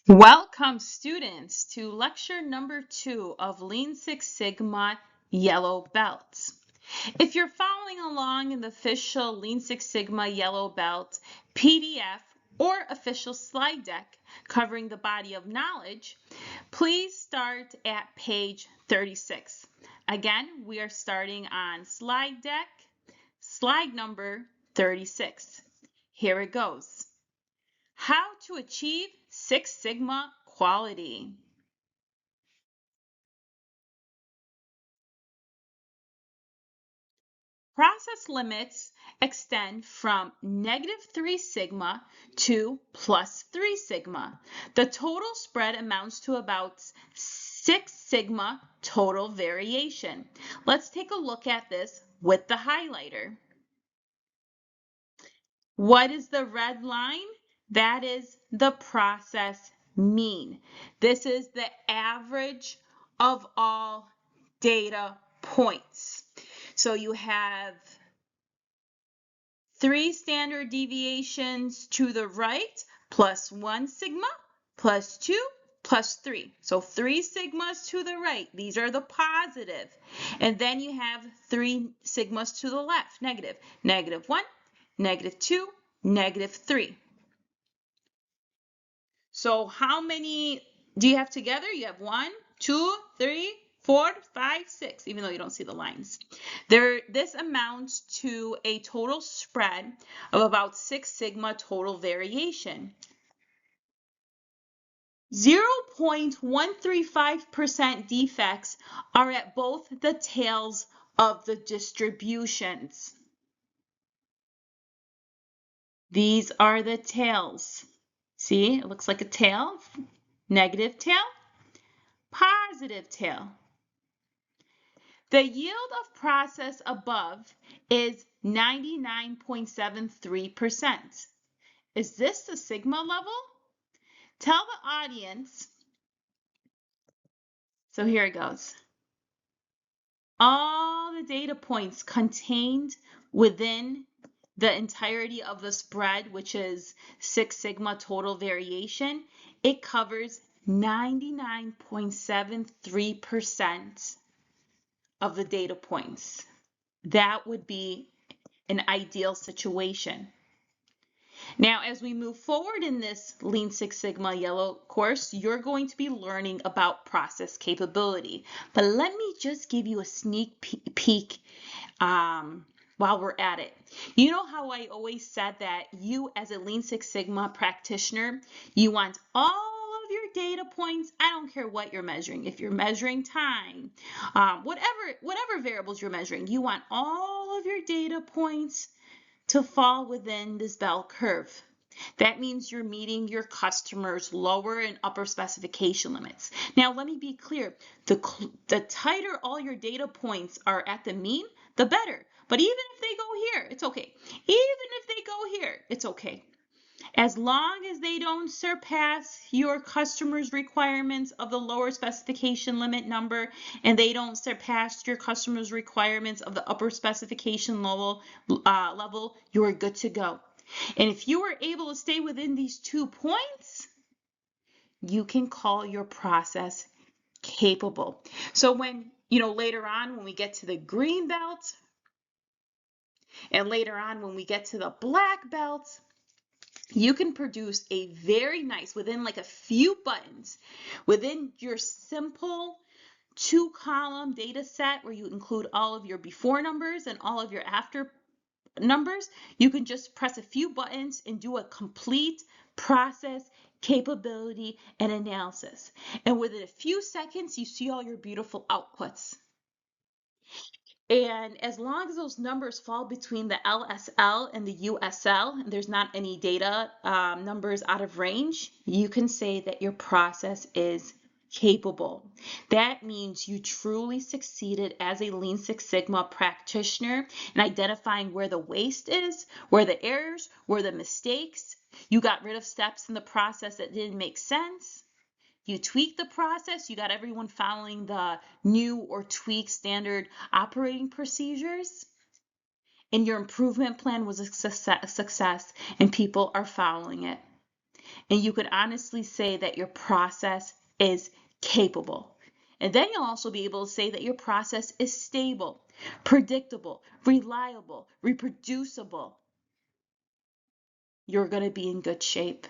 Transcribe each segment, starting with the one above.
Welcome, students, to lecture number 2 of Lean Six Sigma Yellow Belts. If you're following along in the official Lean Six Sigma Yellow Belt PDF or official slide deck covering the body of knowledge, please start at page 36. Again, we are starting on slide deck, slide number 36. Here it goes. How to achieve Six Sigma quality. Process limits extend from -3 sigma to +3 sigma. The total spread amounts to about 6 sigma total variation. Let's take a look at this with the highlighter. What is the red line? That is the process mean. This is the average of all data points. So you have 3 standard deviations to the right, plus 1 sigma, plus 2, plus 3. So 3 sigmas to the right. These are the positive. And then you have 3 sigmas to the left, negative. -1, -2, -3. So how many do you have together? You have 1, 2, 3, 4, 5, 6, even though you don't see the lines. This amounts to a total spread of about 6 sigma total variation. 0.135% defects are at both the tails of the distributions. These are the tails. See, it looks like a tail, negative tail, positive tail. The yield of process above is 99.73%. Is this the sigma level? Tell the audience. So here it goes. All the data points contained within the entirety of the spread, which is 6 sigma total variation, it covers 99.73% of the data points. That would be an ideal situation. Now, as we move forward in this Lean Six Sigma Yellow course, you're going to be learning about process capability. But let me just give you a sneak peek while we're at it. You know how I always said that you as a Lean Six Sigma practitioner, you want all of your data points. I don't care what you're measuring. If you're measuring time, whatever variables you're measuring, you want all of your data points to fall within this bell curve. That means you're meeting your customers' lower and upper specification limits. Now, let me be clear. The tighter all your data points are at the mean, the better. But even if they go here, it's okay. Even if they go here, it's okay. As long as they don't surpass your customer's requirements of the lower specification limit number and they don't surpass your customer's requirements of the upper specification level, you're good to go. And if you are able to stay within these 2 points, you can call your process capable. So when, later on when we get to the green belt and later on when we get to the black belt, you can produce a very nice, within like a few buttons, within your simple 2-column data set where you include all of your before numbers and all of your after numbers, you can just press a few buttons and do a complete process capability and analysis. And within a few seconds, you see all your beautiful outputs. And as long as those numbers fall between the LSL and the USL, and there's not any data numbers out of range, you can say that your process is capable. That means you truly succeeded as a Lean Six Sigma practitioner in identifying where the waste is, where the errors, where the mistakes. You got rid of steps in the process that didn't make sense. You tweak the process, you got everyone following the new or tweaked standard operating procedures, and your improvement plan was a success and people are following it. and you could honestly say that your process is capable. And then you'll also be able to say that your process is stable, predictable, reliable, reproducible. You're going to be in good shape.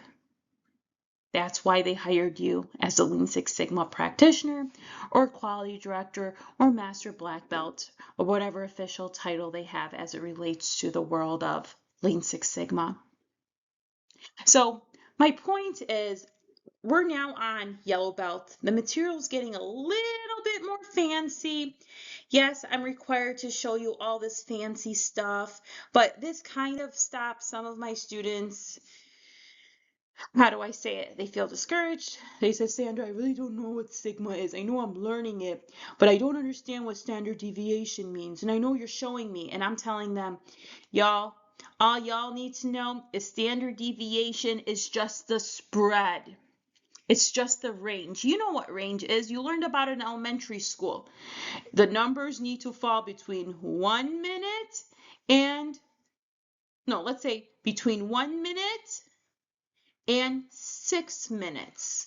That's why they hired you as a Lean Six Sigma practitioner or quality director or master black belt or whatever official title they have as it relates to the world of Lean Six Sigma. So my point is, we're now on yellow belt. The material is getting a little bit more fancy. Yes, I'm required to show you all this fancy stuff, but this kind of stops some of my students. How do I say it? They feel discouraged. They say, Sandra, I really don't know what sigma is. I know I'm learning it, but I don't understand what standard deviation means. And I know you're showing me, and I'm telling them, y'all, all y'all need to know is standard deviation is just the spread. It's just the range. You know what range is. You learned about it in elementary school. The numbers need to fall between 1 minute and, no, let's say between 1 minute and 6 minutes.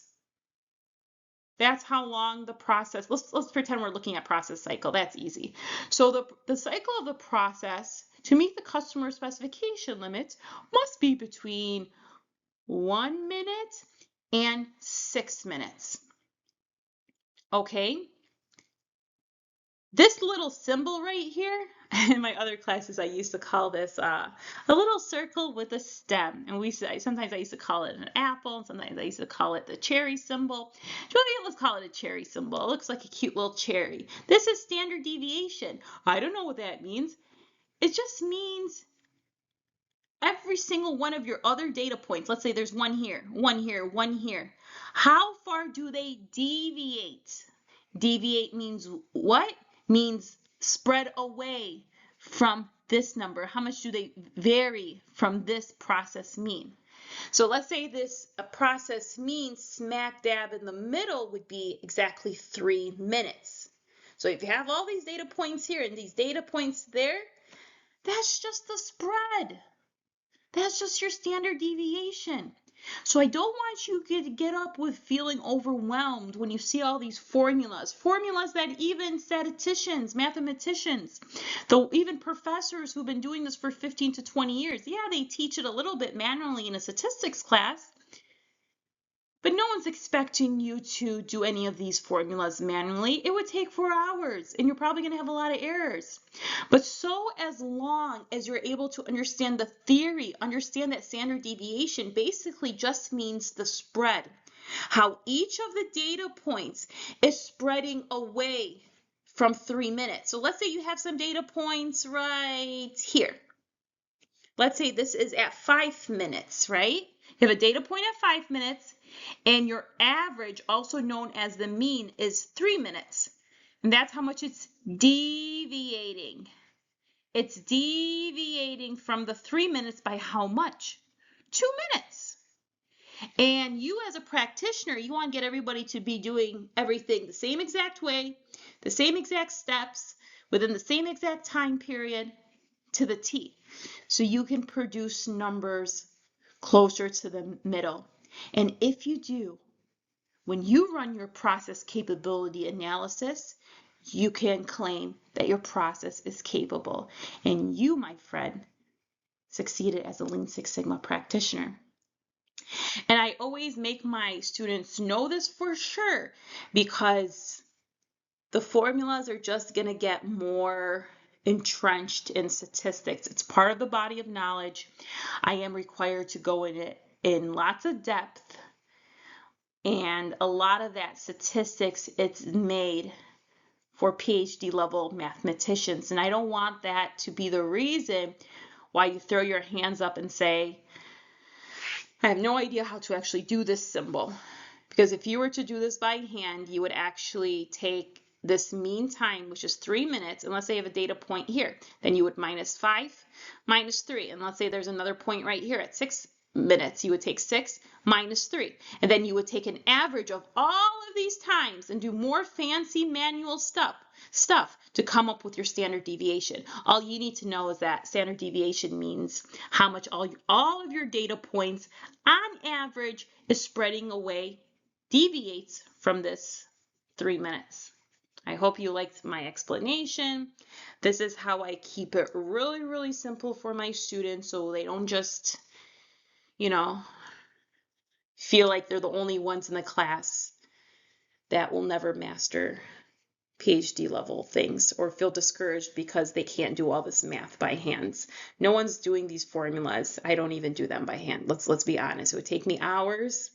That's how long the process, let's pretend we're looking at process cycle. That's easy. So the cycle of the process to meet the customer specification limits must be between 1 minute and 6 minutes. Okay? This little symbol right here, in my other classes, I used to call this a little circle with a stem. And sometimes I used to call it an apple, and sometimes I used to call it the cherry symbol. Let's call it a cherry symbol. It looks like a cute little cherry. This is standard deviation. I don't know what that means. It just means every single one of your other data points. Let's say there's one here, one here, one here. How far do they deviate? Deviate means what? Means spread away from this number. How much do they vary from this process mean? So let's say this process mean smack dab in the middle would be exactly 3 minutes. So if you have all these data points here and these data points there, that's just the spread. That's just your standard deviation. So I don't want you to get up with feeling overwhelmed when you see all these formulas that even statisticians, mathematicians, even professors who've been doing this for 15 to 20 years, yeah, they teach it a little bit manually in a statistics class, but no one's expecting you to do any of these formulas manually. It would take 4 hours, and you're probably going to have a lot of errors. But so as long as you're able to understand the theory, understand that standard deviation basically just means the spread, how each of the data points is spreading away from 3 minutes. So let's say you have some data points right here. Let's say this is at 5 minutes, right? You have a data point at 5 minutes, and your average, also known as the mean, is 3 minutes. And that's how much it's deviating. It's deviating from the 3 minutes by how much? 2 minutes. And you as a practitioner, you want to get everybody to be doing everything the same exact way, the same exact steps, within the same exact time period to the T. So you can produce numbers closer to the middle. And if you do, when you run your process capability analysis, you can claim that your process is capable. And you, my friend, succeeded as a Lean Six Sigma practitioner. And I always make my students know this for sure, because the formulas are just going to get more entrenched in statistics. It's part of the body of knowledge. I am required to go in it in lots of depth, and a lot of that statistics, it's made for PhD level mathematicians, and I don't want that to be the reason why you throw your hands up and say, I have no idea how to actually do this symbol. Because if you were to do this by hand, you would actually take this mean time, which is 3 minutes, and let's say you have a data point here, then you would minus 5, minus 3, and let's say there's another point right here at 6 minutes, you would take 6 minus 3, and then you would take an average of all of of these times and do more fancy manual stuff to come up with your standard deviation. All you need to know is that standard deviation means how much all of your data points on average is spreading away, deviates from this 3 minutes. I hope you liked my explanation. This is how I keep it really, really simple for my students so they don't just, feel like they're the only ones in the class that will never master PhD level things or feel discouraged because they can't do all this math by hands. No one's doing these formulas. I don't even do them by hand. Let's be honest. It would take me hours.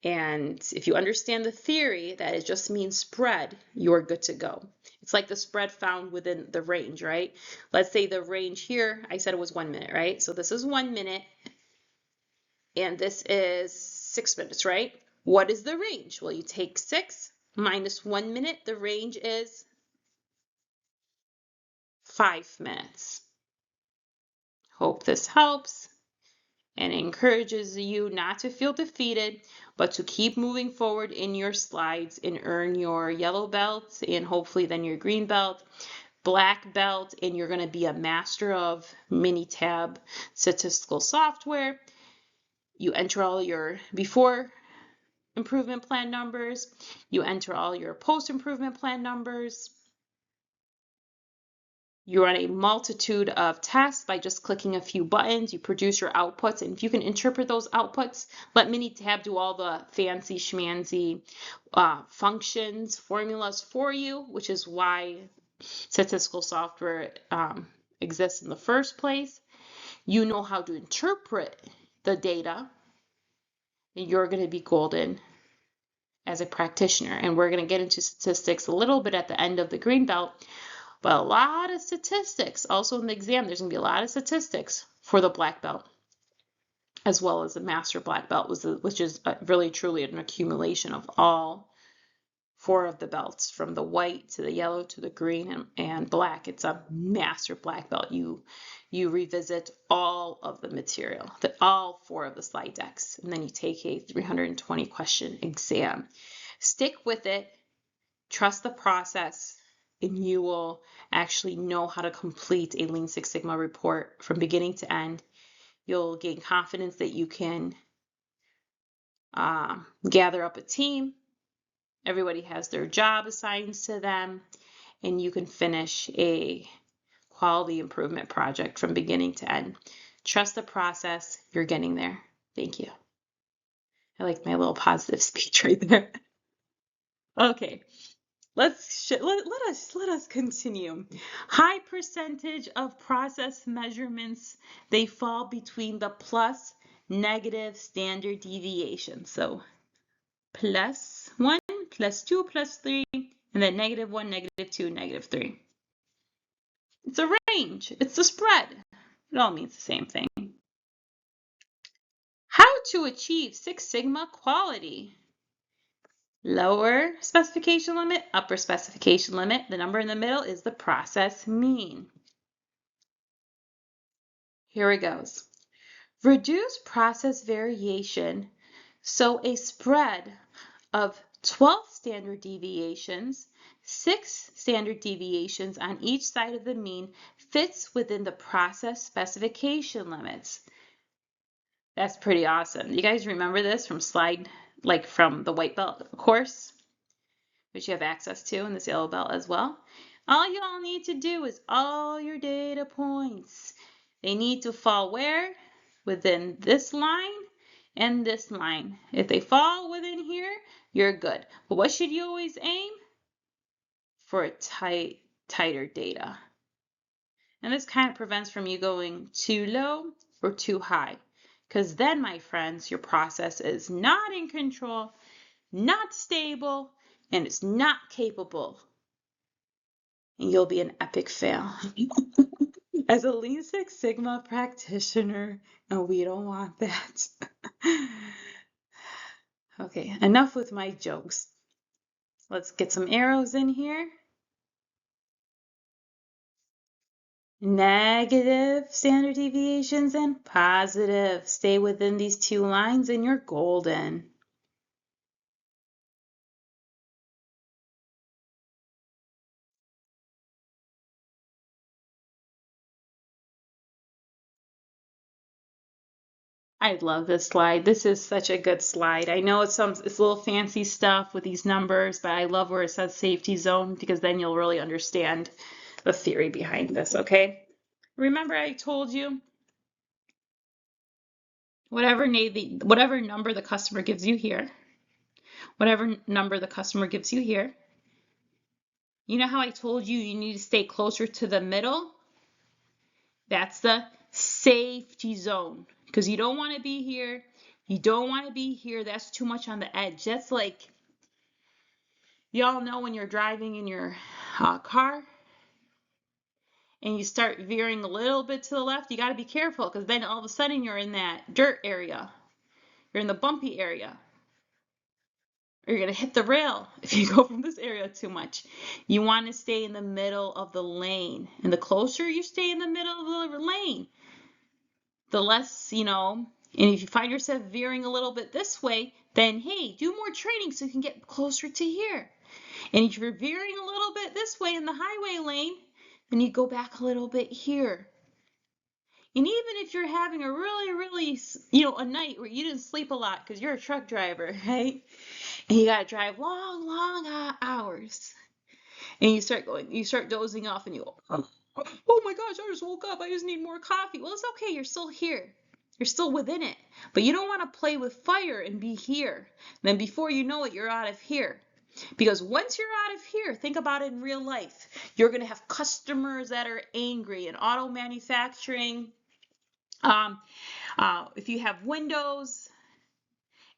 And if you understand the theory that it just means spread, you're good to go. It's like the spread found within the range, right? Let's say the range here, I said it was 1 minute, right? So this is 1 minute and this is 6 minutes, right? What is the range? Well, you take 6 minus 1 minute, the range is 5 minutes. Hope this helps and encourages you not to feel defeated, but to keep moving forward in your slides and earn your yellow belt and hopefully then your green belt, black belt, and you're going to be a master of Minitab statistical software. You enter all your before improvement plan numbers, you enter all your post improvement plan numbers. You run a multitude of tests by just clicking a few buttons. You produce your outputs, and if you can interpret those outputs, let Minitab do all the fancy schmancy functions, formulas for you, which is why statistical software exists in the first place. You know how to interpret the data, and you're going to be golden as a practitioner. And we're going to get into statistics a little bit at the end of the green belt. But a lot of statistics, also in the exam, there's going to be a lot of statistics for the black belt, as well as the master black belt, which is really truly an accumulation of all 4 of the belts, from the white to the yellow to the green and black. It's a master black belt. You revisit all of the material, all 4 of the slide decks, and then you take a 320 question exam. Stick with it, trust the process, and you will actually know how to complete a Lean Six Sigma report from beginning to end. You'll gain confidence that you can gather up a team. Everybody has their job assigned to them, and you can finish a quality improvement project from beginning to end. Trust the process. You're getting there. Thank you. I like my little positive speech right there. Okay. Let us continue. High percentage of process measurements, they fall between the plus negative standard deviation. So +1, +2, +3, and then -1, -2, -3. It's a range. It's the spread. It all means the same thing. How to achieve Six Sigma quality? Lower specification limit, upper specification limit. The number in the middle is the process mean. Here it goes. Reduce process variation so a spread of 12 standard deviations, 6 standard deviations on each side of the mean fits within the process specification limits. That's pretty awesome. You guys remember this from from the white belt course, which you have access to in this yellow belt as well. All y'all need to do is all your data points. They need to fall where? Within this line and this line. If they fall within here, you're good. But what should you always aim? For a tighter data. And this kind of prevents from you going too low or too high. Because then, my friends, your process is not in control, not stable, and it's not capable. And you'll be an epic fail. As a Lean Six Sigma practitioner, and we don't want that. Okay, enough with my jokes. Let's get some arrows in here. Negative standard deviations and positive. Stay within these 2 lines and you're golden. I love this slide. This is such a good slide. I know it's a little fancy stuff with these numbers, but I love where it says safety zone because then you'll really understand the theory behind this, okay? Remember I told you whatever number the customer gives you here, whatever number the customer gives you here, you know how I told you you need to stay closer to the middle? That's the safety zone because you don't want to be here. You don't want to be here. That's too much on the edge. That's like, y'all know when you're driving in your car and you start veering a little bit to the left, you got to be careful because then all of a sudden you're in that dirt area. You're in the bumpy area. Or you're going to hit the rail if you go from this area too much. You want to stay in the middle of the lane. And the closer you stay in the middle of the lane, the less, and if you find yourself veering a little bit this way, then hey, do more training so you can get closer to here. And if you're veering a little bit this way in the highway lane, then you go back a little bit here. And even if you're having a really, a night where you didn't sleep a lot because you're a truck driver, right? And you got to drive long hours. And you start dozing off and you go, oh my gosh, I just woke up. I just need more coffee. Well, it's okay. You're still here. You're still within it. But you don't want to play with fire and be here. Then before you know it, you're out of here. Because once you're out of here, think about it in real life. You're going to have customers that are angry in auto manufacturing. If you have windows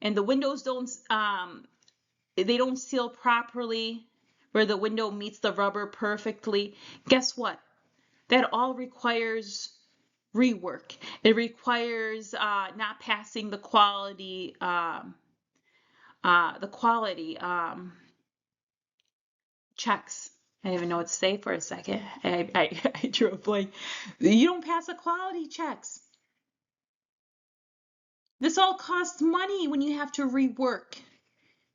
and the windows don't seal properly where the window meets the rubber perfectly, guess what? That all requires rework. It requires not passing the quality checks. I didn't even know what to say for a second. I drew a blank. You don't pass the quality checks. This all costs money when you have to rework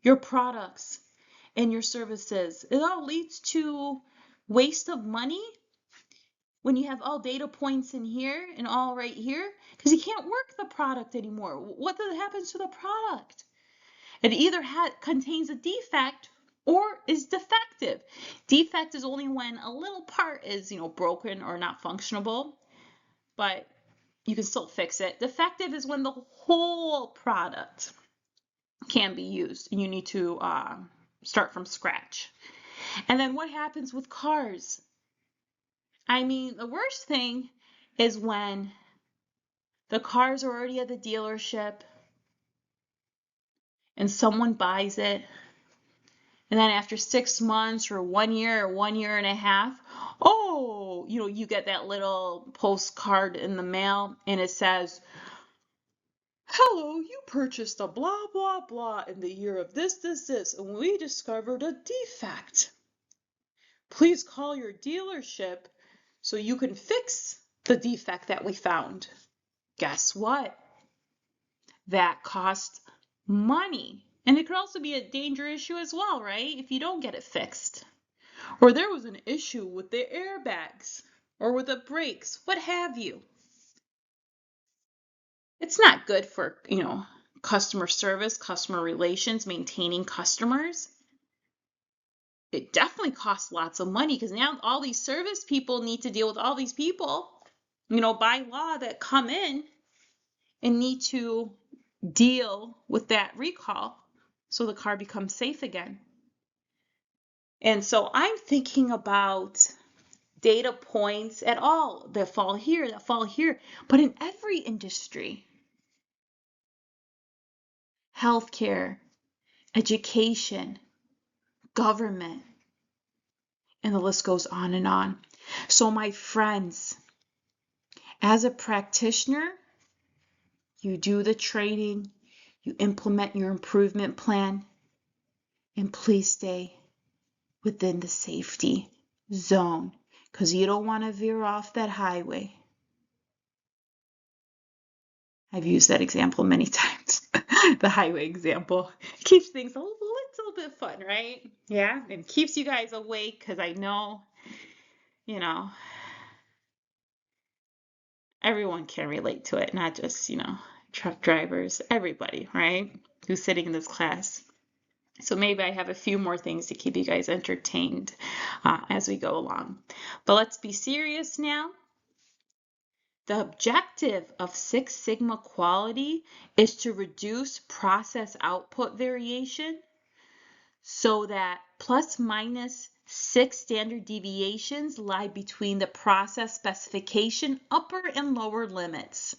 your products and your services. It all leads to waste of money when you have all data points in here and all right here, because you can't work the product anymore. What happens to the product? It either contains a defect or is defective. Defect is only when a little part is, broken or not functionable, but you can still fix it. Defective is when the whole product can be used and you need to start from scratch. And then what happens with cars? I mean, the worst thing is when the car's are already at the dealership and someone buys it. And then after 6 months or 1 year or 1 year and a half, you get that little postcard in the mail and it says, hello, you purchased a blah, blah, blah in the year of this, and we discovered a defect. Please call your dealership so you can fix the defect that we found. Guess what? That costs money. And it could also be a danger issue as well, right? If you don't get it fixed. Or there was an issue with the airbags or with the brakes, what have you. It's not good for, customer service, customer relations, maintaining customers. It definitely costs lots of money because now all these service people need to deal with all these people, by law that come in and need to deal with that recall so the car becomes safe again. And so I'm thinking about data points at all that fall here, but in every industry. Healthcare, education, government, and the list goes on and on. So my friends, as a practitioner, you do the training, you implement your improvement plan, and please stay within the safety zone because you don't want to veer off that highway. I've used that example many times, the highway example. It keeps things a little bit fun, right? Yeah, and keeps you guys awake because I know, everyone can relate to it, not just, truck drivers, everybody, right, who's sitting in this class. So maybe I have a few more things to keep you guys entertained as we go along. But let's be serious now. The objective of Six Sigma quality is to reduce process output variation so that plus minus 6 standard deviations lie between the process specification upper and lower limits.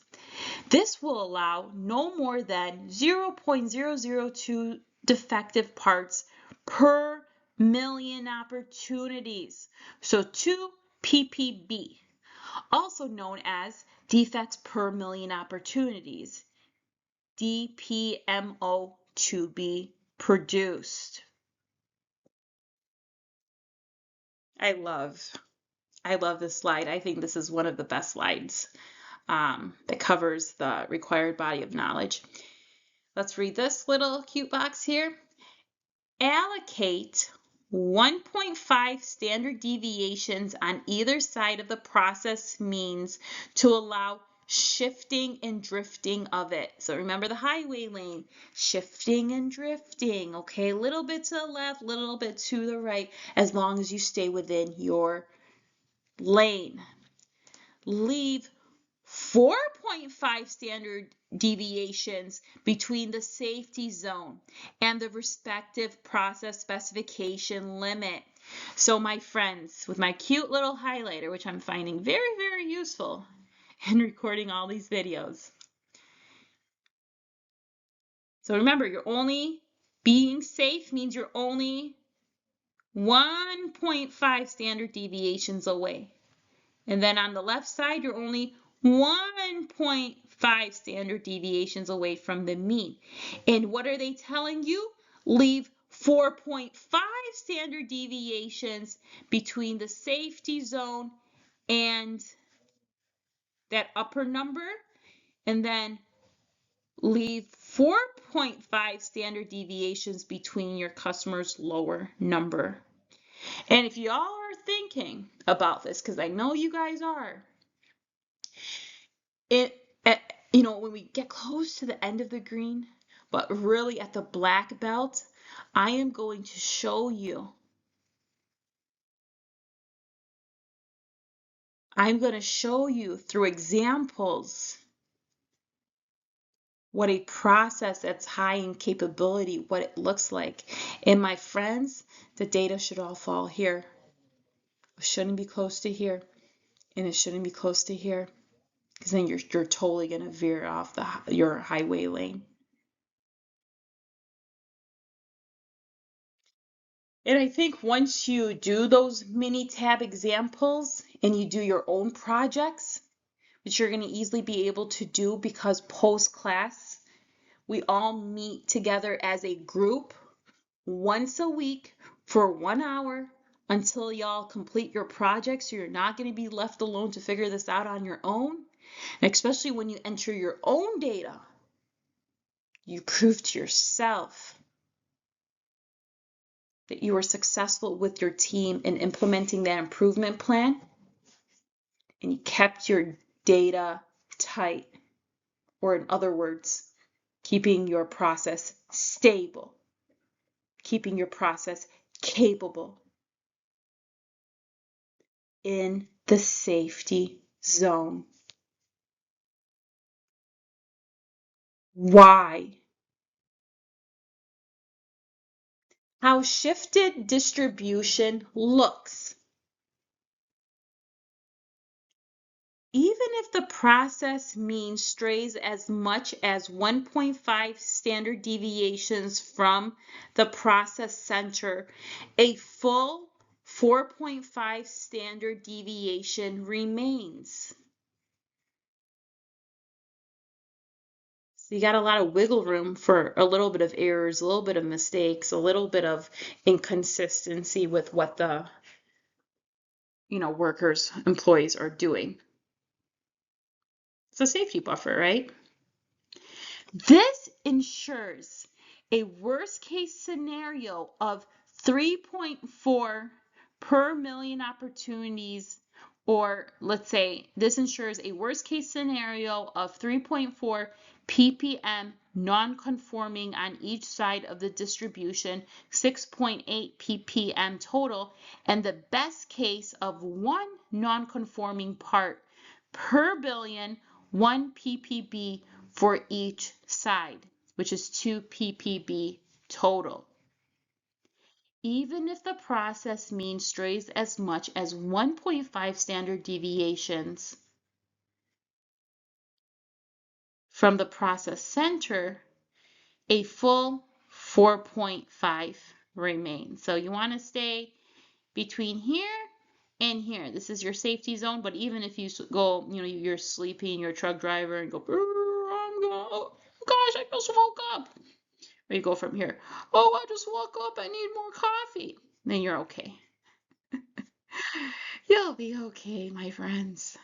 This will allow no more than 0.002 defective parts per million opportunities. So 2 ppb, also known as defects per million opportunities, DPMO, to be produced. I love this slide. I think this is one of the best slides that covers the required body of knowledge. Let's read this little cute box here. Allocate 1.5 standard deviations on either side of the process means to allow shifting and drifting of it. So remember the highway lane, shifting and drifting, okay? A little bit to the left, a little bit to the right, as long as you stay within your lane. Leave 4.5 standard deviations between the safety zone and the respective process specification limit. So my friends, with my cute little highlighter, which I'm finding very, very useful in recording all these videos. So remember, you're only being safe means you're only 1.5 standard deviations away. And then on the left side, you're only 1.5 standard deviations away from the mean. And what are they telling you? Leave 4.5 standard deviations between the safety zone and that upper number, and then leave 4.5 standard deviations between your customer's lower number. And if y'all are thinking about this, because I know you guys are, when we get close to the end of the green, but really at the black belt, I am going to show you. I'm going to show you through examples what a process that's high in capability, what it looks like. And my friends, the data should all fall here. It shouldn't be close to here, and it shouldn't be close to here, because then you're totally going to veer off your highway lane. And I think once you do those mini tab examples and you do your own projects, which you're going to easily be able to do because post-class, we all meet together as a group once a week for 1 hour until y'all complete your projects. So you're not going to be left alone to figure this out on your own. And especially when you enter your own data, you prove to yourself that you were successful with your team in implementing that improvement plan, and you kept your data tight, or in other words, keeping your process stable, keeping your process capable in the safety zone. Why? How shifted distribution looks. Even if the process mean strays as much as 1.5 standard deviations from the process center, a full 4.5 standard deviation remains. So you got a lot of wiggle room for a little bit of errors, a little bit of mistakes, a little bit of inconsistency with what the workers, employees are doing. It's a safety buffer, right? This ensures a worst case scenario of 3.4 per million opportunities, or let's say this ensures a worst case scenario of 3.4 ppm non-conforming on each side of the distribution, 6.8 ppm total, and the best case of one non-conforming part per billion, 1 ppb for each side, which is 2 ppb total. Even if the process mean strays as much as 1.5 standard deviations from the process center, a full 4.5 remains. So you want to stay between here and here. This is your safety zone, but even if you go, you're sleepy and you're a truck driver and go, oh gosh, I just woke up. Or you go from here, oh, I just woke up, I need more coffee. Then you're okay. You'll be okay, my friends.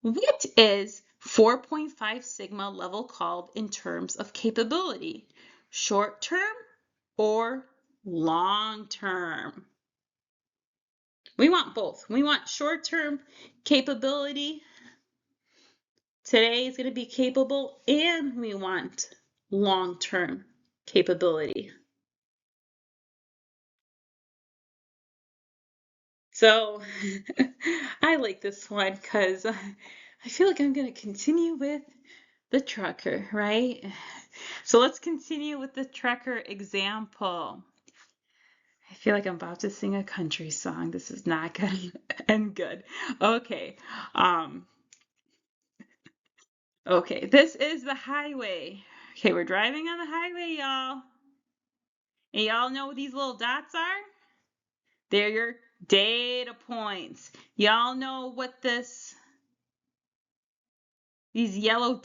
What is 4.5 sigma level called in terms of capability? Short term or long term? We want both. We want short term capability. Today is going to be capable, and we want long term capability. So I like this one because I feel like I'm going to continue with the trucker, right? So let's continue with the trucker example. I feel like I'm about to sing a country song. This is not gonna end good. Okay. Okay, this is the highway. Okay, we're driving on the highway, y'all. And y'all know what these little dots are? They're your data points. Y'all know what these yellow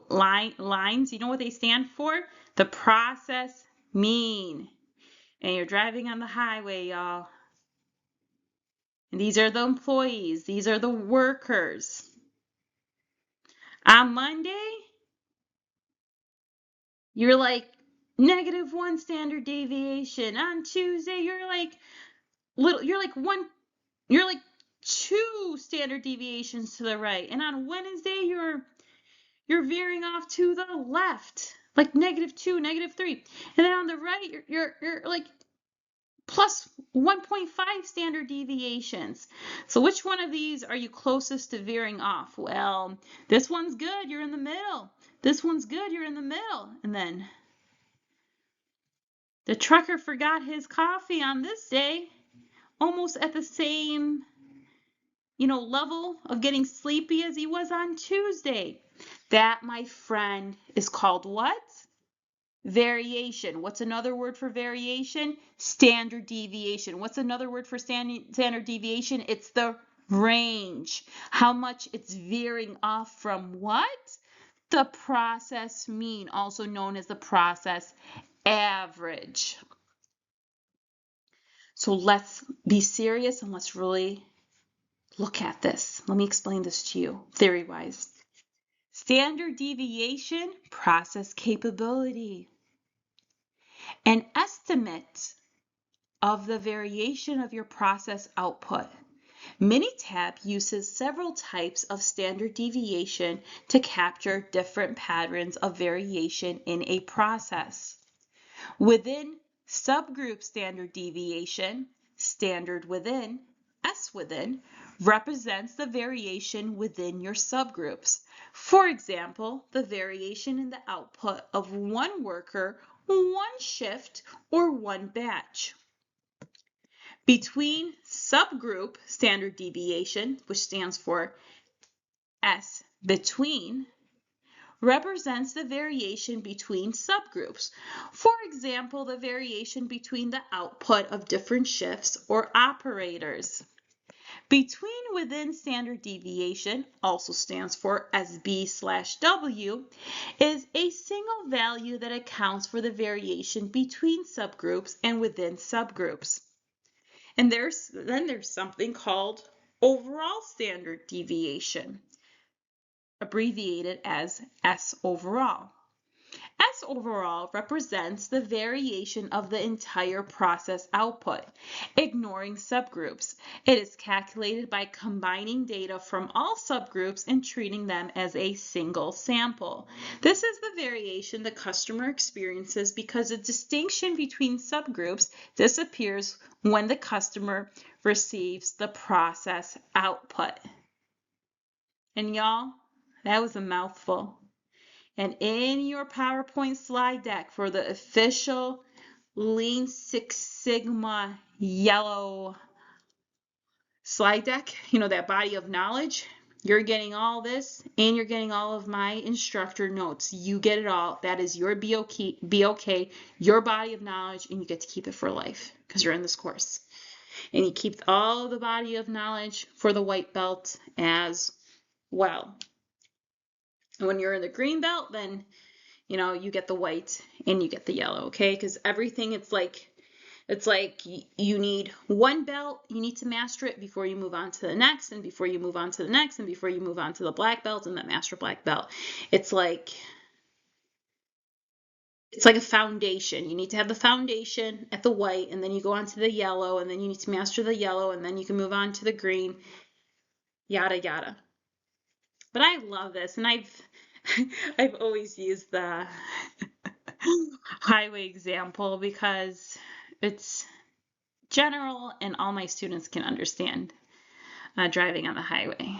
lines, you know what they stand for? The process mean. And you're driving on the highway, y'all. And these are the employees. These are the workers. On Monday, you're like -1 standard deviation. On Tuesday, you're like 2 standard deviations to the right. And on Wednesday, you're veering off to the left, like -2, -3. And then on the right, you're like plus 1.5 standard deviations. So which one of these are you closest to veering off? Well, this one's good, you're in the middle. This one's good, you're in the middle. And then the trucker forgot his coffee on this day, almost at the same, level of getting sleepy as he was on Tuesday. That, my friend, is called what? Variation. What's another word for variation? Standard deviation. What's another word for standard deviation? It's the range. How much it's veering off from what? The process mean, also known as the process average. So let's be serious and let's really look at this. Let me explain this to you theory-wise. Standard deviation, process capability. An estimate of the variation of your process output. Minitab uses several types of standard deviation to capture different patterns of variation in a process. Within subgroup standard deviation, standard within, S within, represents the variation within your subgroups. For example, the variation in the output of one worker, one shift, or one batch. Between subgroup standard deviation, which stands for S between, represents the variation between subgroups. For example, the variation between the output of different shifts or operators. Between within standard deviation, also stands for SB/W, is a single value that accounts for the variation between subgroups and within subgroups. And then there's something called overall standard deviation, abbreviated as S overall. S overall represents the variation of the entire process output, ignoring subgroups. It is calculated by combining data from all subgroups and treating them as a single sample. This is the variation the customer experiences because the distinction between subgroups disappears when the customer receives the process output. And y'all, that was a mouthful. And in your PowerPoint slide deck for the official Lean Six Sigma yellow slide deck, that body of knowledge, you're getting all this and you're getting all of my instructor notes. You get it all. That is your BOK, your body of knowledge, and you get to keep it for life because you're in this course. And you keep all of the body of knowledge for the white belt as well. And when you're in the green belt, then you get the white and you get the yellow, okay? Because everything, it's like you need one belt, you need to master it before you move on to the next, and before you move on to the next, and before you move on to the black belt and the master black belt. It's like a foundation. You need to have the foundation at the white, and then you go on to the yellow, and then you need to master the yellow, and then you can move on to the green, yada yada. But I love this, and I've always used the highway example because it's general and all my students can understand driving on the highway.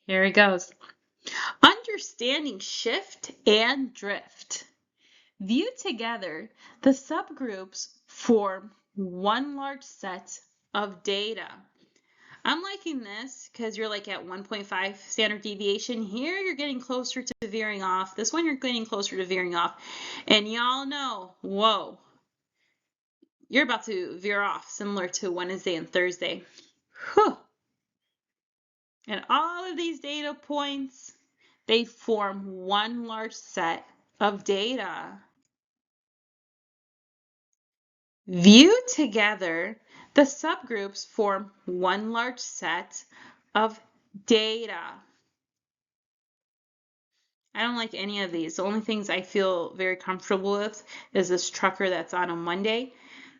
Here it goes. Understanding shift and drift. Viewed together, the subgroups form one large set of data. I'm liking this because you're like at 1.5 standard deviation. Here you're getting closer to veering off. This one you're getting closer to veering off. And y'all know, whoa, you're about to veer off, similar to Wednesday and Thursday. Whew. And all of these data points, they form one large set of data. Viewed together, the subgroups form one large set of data. I don't like any of these. The only things I feel very comfortable with is this trucker that's on a Monday.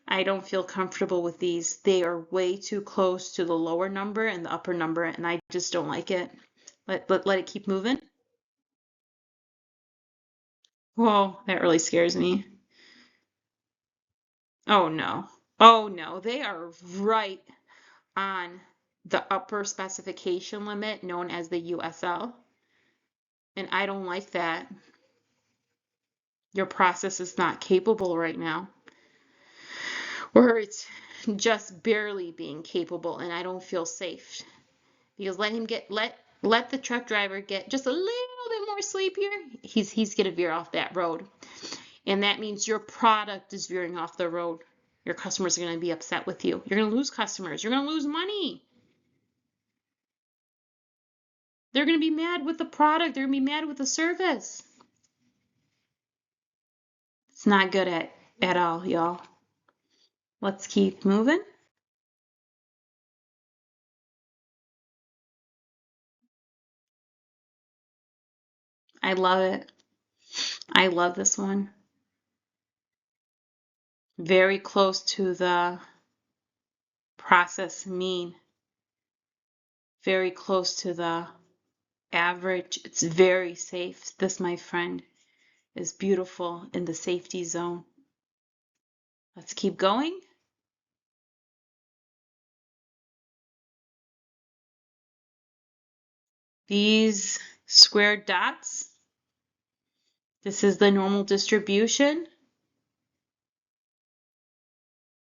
I don't feel comfortable with these. They are way too close to the lower number and the upper number, and I just don't like it. Let it keep moving. Whoa, that really scares me. Oh no. Oh no, they are right on the upper specification limit known as the USL. And I don't like that. Your process is not capable right now. Or it's just barely being capable, and I don't feel safe. Because let the truck driver get just a little bit more sleep here, he's gonna veer off that road. And that means your product is veering off the road. Your customers are gonna be upset with you. You're gonna lose customers, you're gonna lose money. They're gonna be mad with the product, they're gonna be mad with the service. It's not good at all, y'all. Let's keep moving. I love it. I love this one. Very close to the process mean. Very close to the average. It's very safe. This, my friend, is beautiful in the safety zone. Let's keep going. These square dots, this is the normal distribution.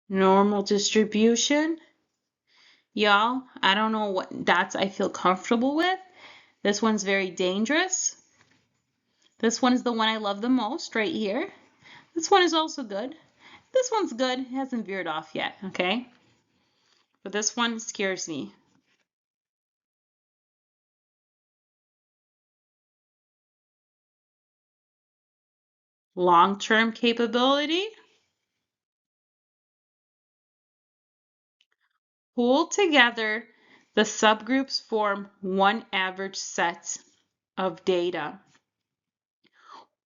Normal distribution. Y'all, I don't know what dots I feel comfortable with. This one's very dangerous. This one is the one I love the most right here. This one is also good. This one's good. It hasn't veered off yet, okay? But this one scares me. Long-term capability. Pull together The subgroups form one average set of data.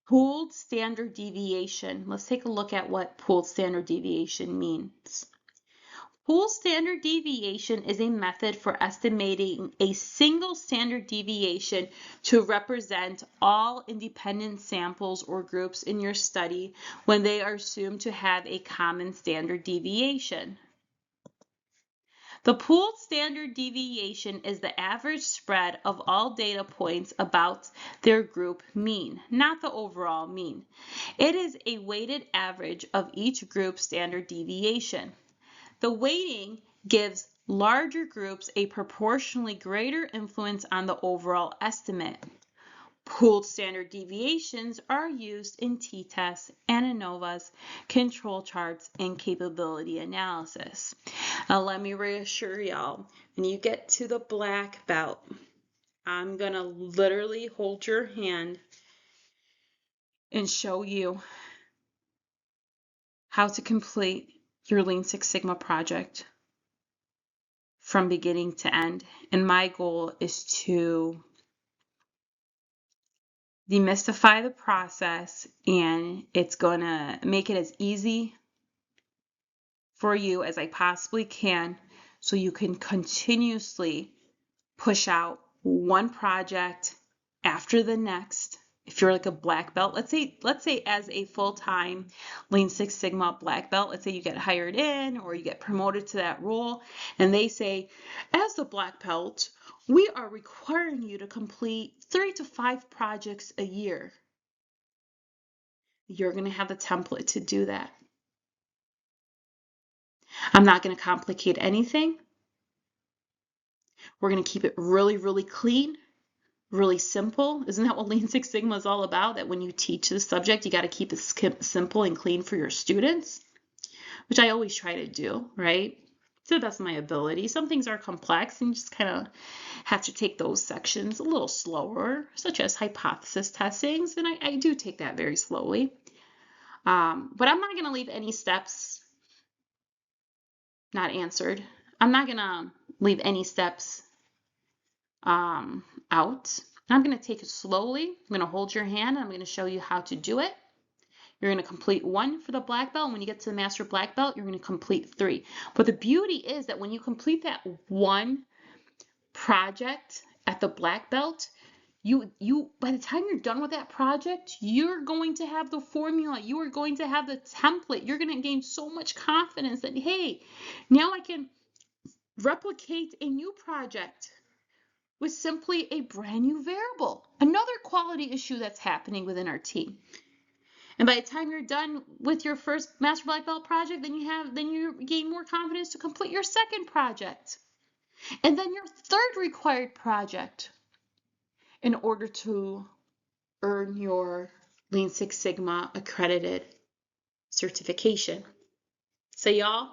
Pooled standard deviation. Let's take a look at what pooled standard deviation means. Pooled standard deviation is a method for estimating a single standard deviation to represent all independent samples or groups in your study when they are assumed to have a common standard deviation. The pooled standard deviation is the average spread of all data points about their group mean, not the overall mean. It is a weighted average of each group's standard deviation. The weighting gives larger groups a proportionally greater influence on the overall estimate. Pooled standard deviations are used in t-tests, ANOVAs, control charts, and capability analysis. Now let me reassure y'all, when you get to the black belt, I'm going to literally hold your hand and show you how to complete your Lean Six Sigma project from beginning to end. And my goal is to demystify the process, and it's going to make it as easy for you as I possibly can so you can continuously push out one project after the next. If you're like a black belt, let's say as a full-time Lean Six Sigma black belt, let's say you get hired in or you get promoted to that role, and they say, as the black belt, we are requiring you to complete 3 to 5 projects a year. You're going to have the template to do that. I'm not going to complicate anything. We're going to keep it really, really clean, really simple. Isn't that what Lean Six Sigma is all about? That when you teach the subject, you got to keep it simple and clean for your students, which I always try to do, right? To the best of my ability. Some things are complex and you just kind of have to take those sections a little slower, such as hypothesis testings, and I do take that very slowly. But I'm not going to leave any steps not answered. I'm not going to leave any steps out. I'm going to take it slowly. I'm going to hold your hand. I'm going to show you how to do it. You're going to complete 1 for the black belt. When you get to the master black belt, you're going to complete 3. But the beauty is that when you complete that 1 project at the black belt, you by the time you're done with that project, you're going to have the formula, you are going to have the template, you're going to gain so much confidence that, hey, now I can replicate a new project with simply a brand new variable. Another quality issue that's happening within our team. And by the time you're done with your first Master Black Belt project, then you gain more confidence to complete your second project. And then your third required project in order to earn your Lean Six Sigma accredited certification. So y'all,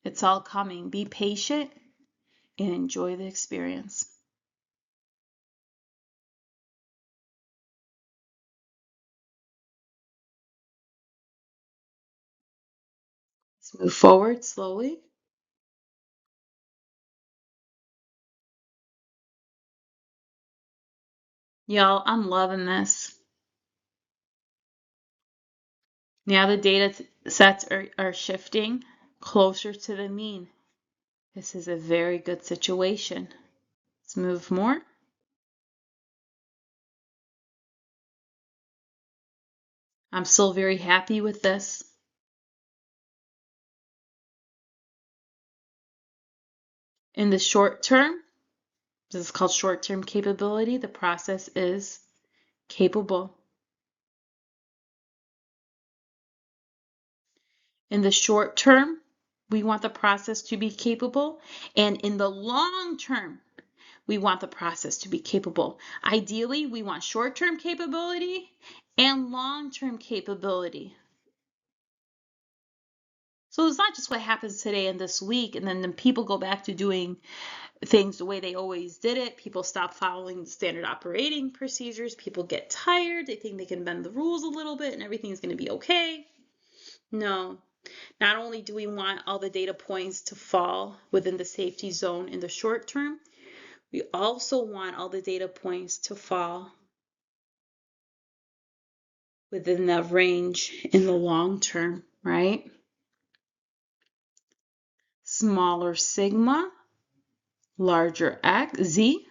it's all coming. Be patient and enjoy the experience. Let's move forward slowly. Y'all, I'm loving this. Now the data sets are shifting closer to the mean. This is a very good situation. Let's move more. I'm still very happy with this. In the short term, this is called short-term capability. The process is capable. In the short term, we want the process to be capable, and in the long term, we want the process to be capable. Ideally, we want short-term capability and long-term capability. So it's not just what happens today and this week, and then people go back to doing things the way they always did it. People stop following the standard operating procedures. People get tired. They think they can bend the rules a little bit and everything's going to be okay. No. Not only do we want all the data points to fall within the safety zone in the short term, we also want all the data points to fall within the range in the long term, right? Smaller sigma, larger x, z,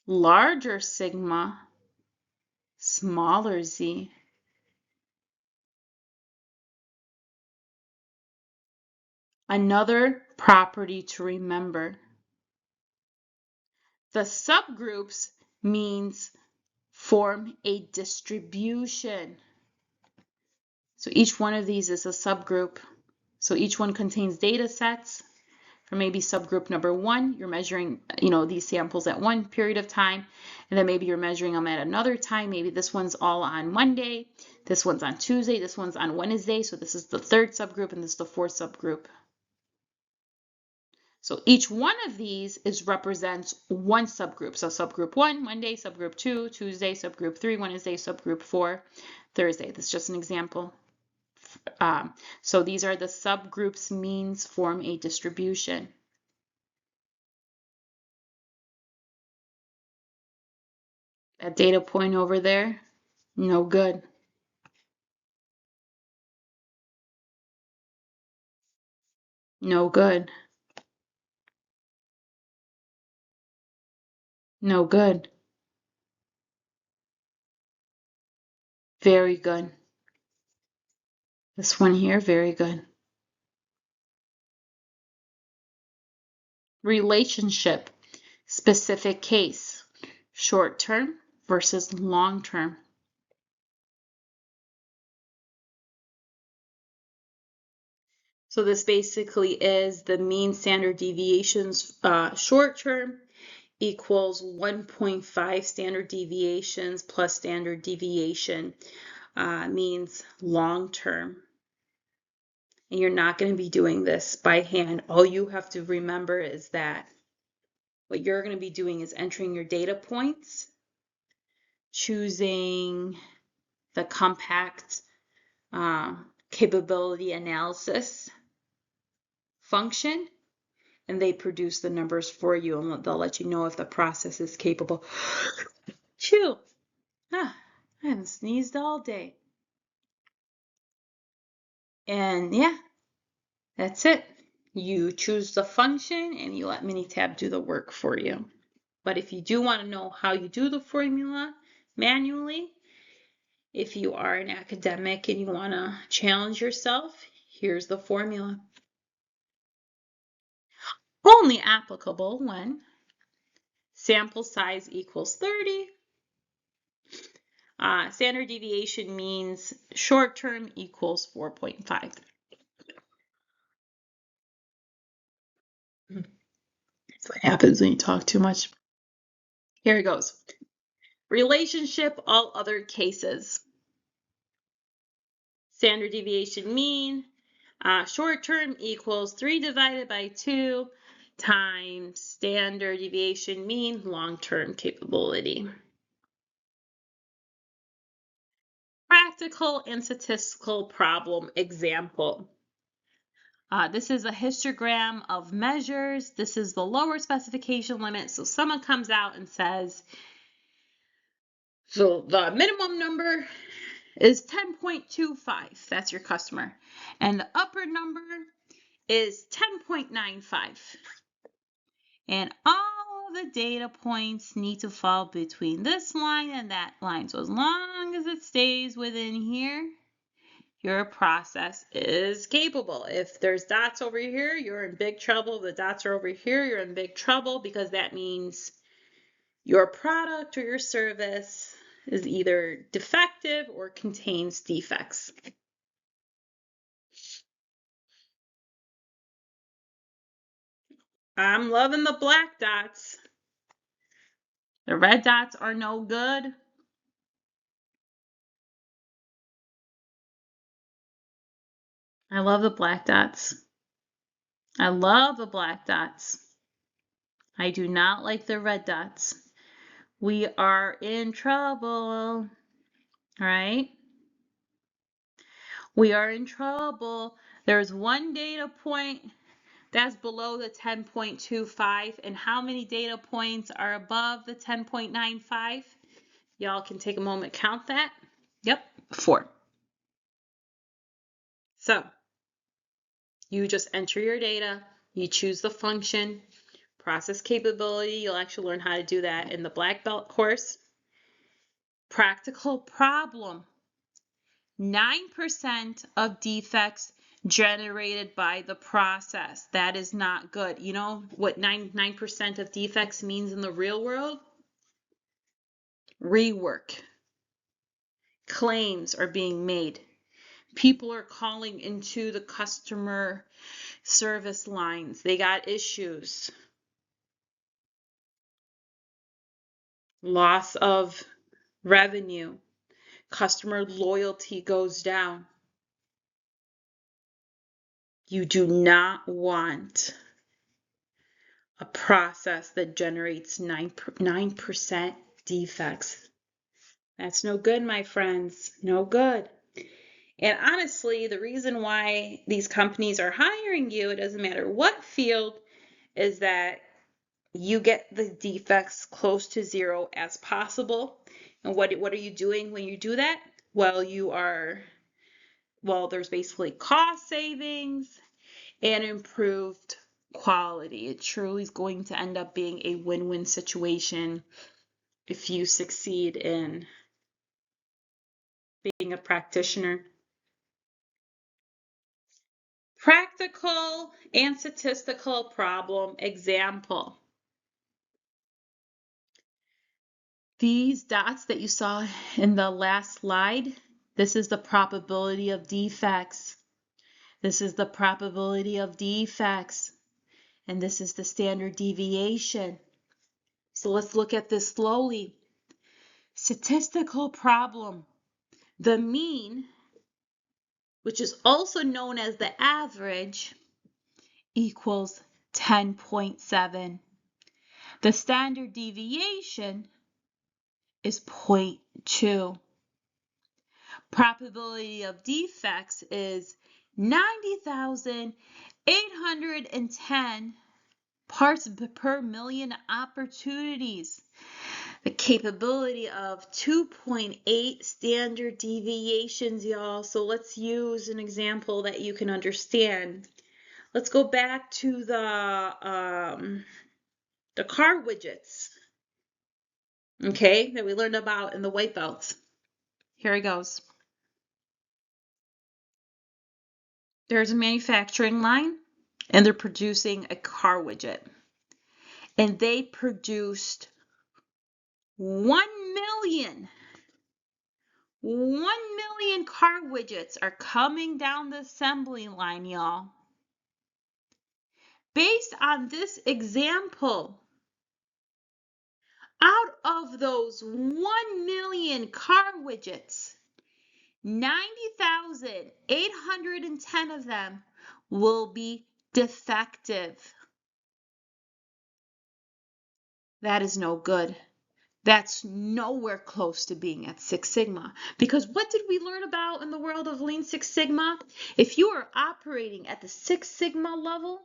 larger sigma, smaller z. Another property to remember. The subgroups means form a distribution. So each one of these is a subgroup. So each one contains data sets. For maybe subgroup number 1, you're measuring, these samples at one period of time, and then maybe you're measuring them at another time. Maybe this one's all on Monday, this one's on Tuesday, this one's on Wednesday. So this is the third subgroup, and this is the fourth subgroup. So each one of these represents one subgroup. So subgroup 1, Monday, subgroup 2, Tuesday, subgroup 3, Wednesday, subgroup 4, Thursday. That's just an example. So these are the subgroups means form a distribution. That data point over there, no good. No good. No good. Very good. This one here, very good. Relationship, specific case, short term versus long term. So this basically is the mean standard deviations short term equals 1.5 standard deviations plus standard deviation means long term. And you're not going to be doing this by hand. All you have to remember is that what you're going to be doing is entering your data points, choosing the compact capability analysis function, and they produce the numbers for you, and they'll let you know if the process is capable. Chew. I haven't sneezed all day. And yeah, that's it. You choose the function and you let Minitab do the work for you. But if you do want to know how you do the formula manually, if you are an academic and you want to challenge yourself, here's the formula. Only applicable when sample size equals 30. Standard deviation means short term equals 4.5. That's what happens when you talk too much. Here it goes. Relationship, all other cases. Standard deviation mean, short term equals 3 divided by 2 times standard deviation mean long-term capability. Practical and statistical problem example. This is a histogram of measures. This is the lower specification limit. So someone comes out and says, so the minimum number is 10.25. That's your customer. And the upper number is 10.95. And all the data points need to fall between this line and that line. So as long as it stays within here, your process is capable. If there's dots over here, you're in big trouble. If the dots are over here, you're in big trouble, because that means your product or your service is either defective or contains defects. I'm loving the black dots. The red dots are no good. I love the black dots. I love the black dots. I do not like the red dots. We are in trouble. All right. We are in trouble. There's one data point that's below the 10.25, and how many data points are above the 10.95? Y'all can take a moment, count that. Yep, 4. So you just enter your data, you choose the function, process capability. You'll actually learn how to do that in the Black Belt course. Practical problem. 9% of defects generated by the process. That is not good. You know what 9% of defects means in the real world? Rework. Claims are being made. People are calling into the customer service lines. They got issues. Loss of revenue. Customer loyalty goes down. You do not want a process that generates 9% defects. That's no good, my friends. No good. And honestly, the reason why these companies are hiring you, it doesn't matter what field, is that you get the defects close to zero as possible. And what are you doing when you do that? Well, there's basically cost savings and improved quality. It truly is going to end up being a win-win situation if you succeed in being a practitioner. Practical and statistical problem example. These dots that you saw in the last slide, this is the probability of defects. This is the probability of defects. And this is the standard deviation. So let's look at this slowly. Statistical problem. The mean, which is also known as the average, equals 10.7. The standard deviation is 0.2. Probability of defects is 90,810 parts per million opportunities. The capability of 2.8 standard deviations, y'all. So let's use an example that you can understand. Let's go back to the car widgets, okay, that we learned about in the white belts. Here it goes. There's a manufacturing line, and they're producing a car widget. And they produced 1 million. 1 million car widgets are coming down the assembly line, y'all. Based on this example, out of those 1 million car widgets, 90,810 of them will be defective. That is no good. That's nowhere close to being at Six Sigma. Because what did we learn about in the world of Lean Six Sigma? If you are operating at the Six Sigma level,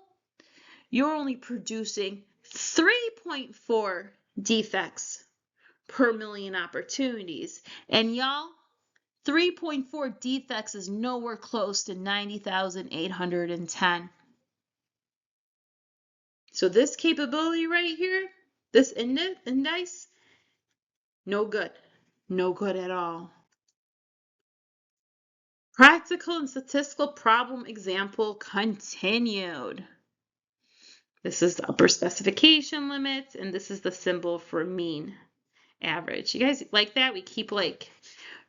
you're only producing 3.4 defects per million opportunities. And y'all, 3.4 defects is nowhere close to 90,810. So this capability right here, this index, no good. No good at all. Practical and statistical problem example continued. This is the upper specification limits, and this is the symbol for mean average. You guys like that? We keep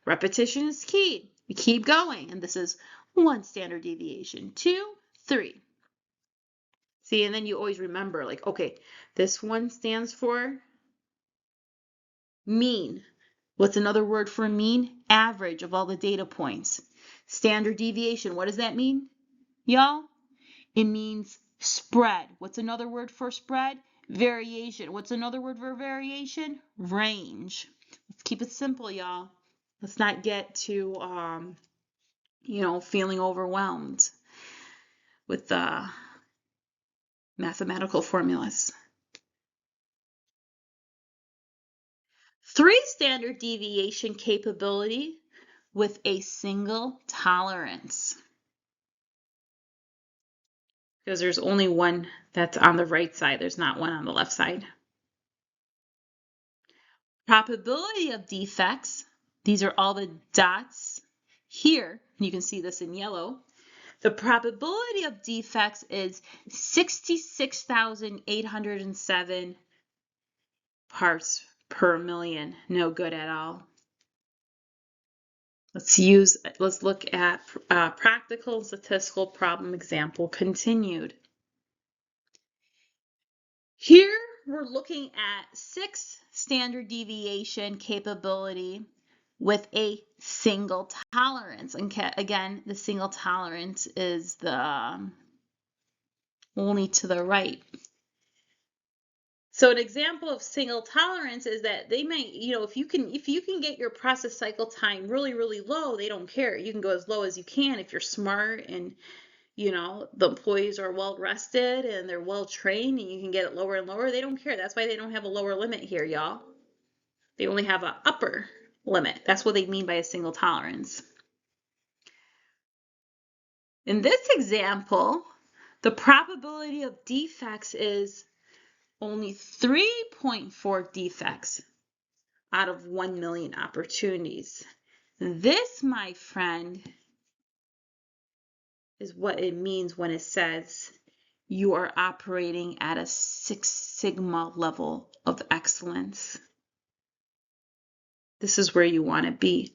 repetition is key. We keep going, and this is 1 standard deviation, 2, 3. See, and then you always remember, okay, this one stands for mean. What's another word for mean? Average of all the data points. Standard deviation, what does that mean, y'all? It means spread. What's another word for spread? Variation. What's another word for variation? Range. Let's keep it simple, y'all. Let's not get too feeling overwhelmed with the mathematical formulas. 3 standard deviation capability with a single tolerance. Because there's only one that's on the right side. There's not one on the left side. Probability of defects. These are all the dots here. You can see this in yellow. The probability of defects is 66,807 parts per million. No good at all. Let's look at practical and statistical problem example continued. Here we're looking at 6 standard deviation capability with a single tolerance. And again, the single tolerance is the only to the right. So an example of single tolerance is that they might, if you can get your process cycle time really, really low, they don't care. You can go as low as you can if you're smart and the employees are well rested and they're well trained, and you can get it lower and lower. They don't care. That's why they don't have a lower limit here, y'all. They only have an upper limit. That's what they mean by a single tolerance. In this example, the probability of defects is only 3.4 defects out of 1 million opportunities. This, my friend, is what it means when it says you are operating at a 6 Sigma level of excellence. This is where you want to be.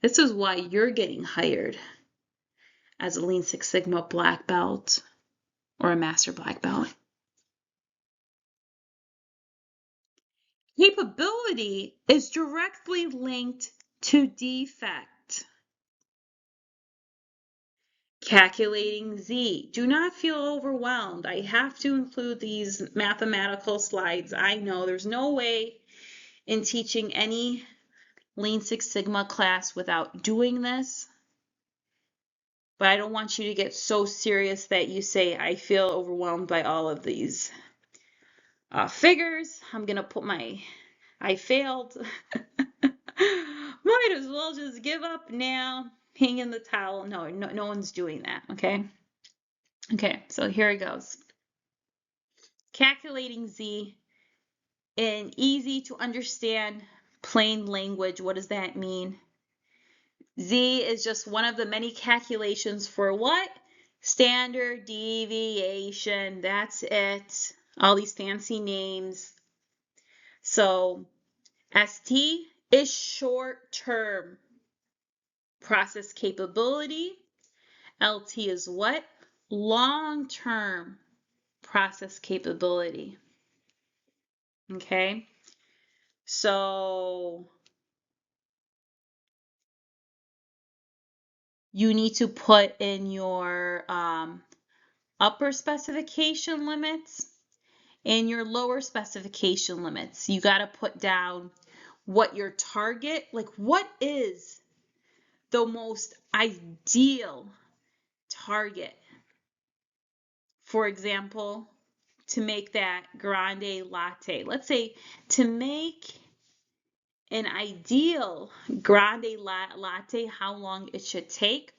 This is why you're getting hired as a Lean Six Sigma black belt or a master black belt. Capability is directly linked to defect. Calculating Z. Do not feel overwhelmed. I have to include these mathematical slides. I know there's no way in teaching any Lean Six Sigma class without doing this. But I don't want you to get so serious that you say, I feel overwhelmed by all of these figures. I'm going to put I failed. Might as well just give up now, hang in the towel. No one's doing that, okay? Okay, so here it goes. Calculating Z in easy to understand plain language. What does that mean? Z is just one of the many calculations for what? Standard deviation. That's it. All these fancy names. So ST is short-term process capability. LT is what? Long-term process capability. Okay? So you need to put in your upper specification limits and your lower specification limits. You got to put down what your target, like what is the most ideal target. For example, to make that grande latte. Let's say to make an ideal grande latte, how long it should take.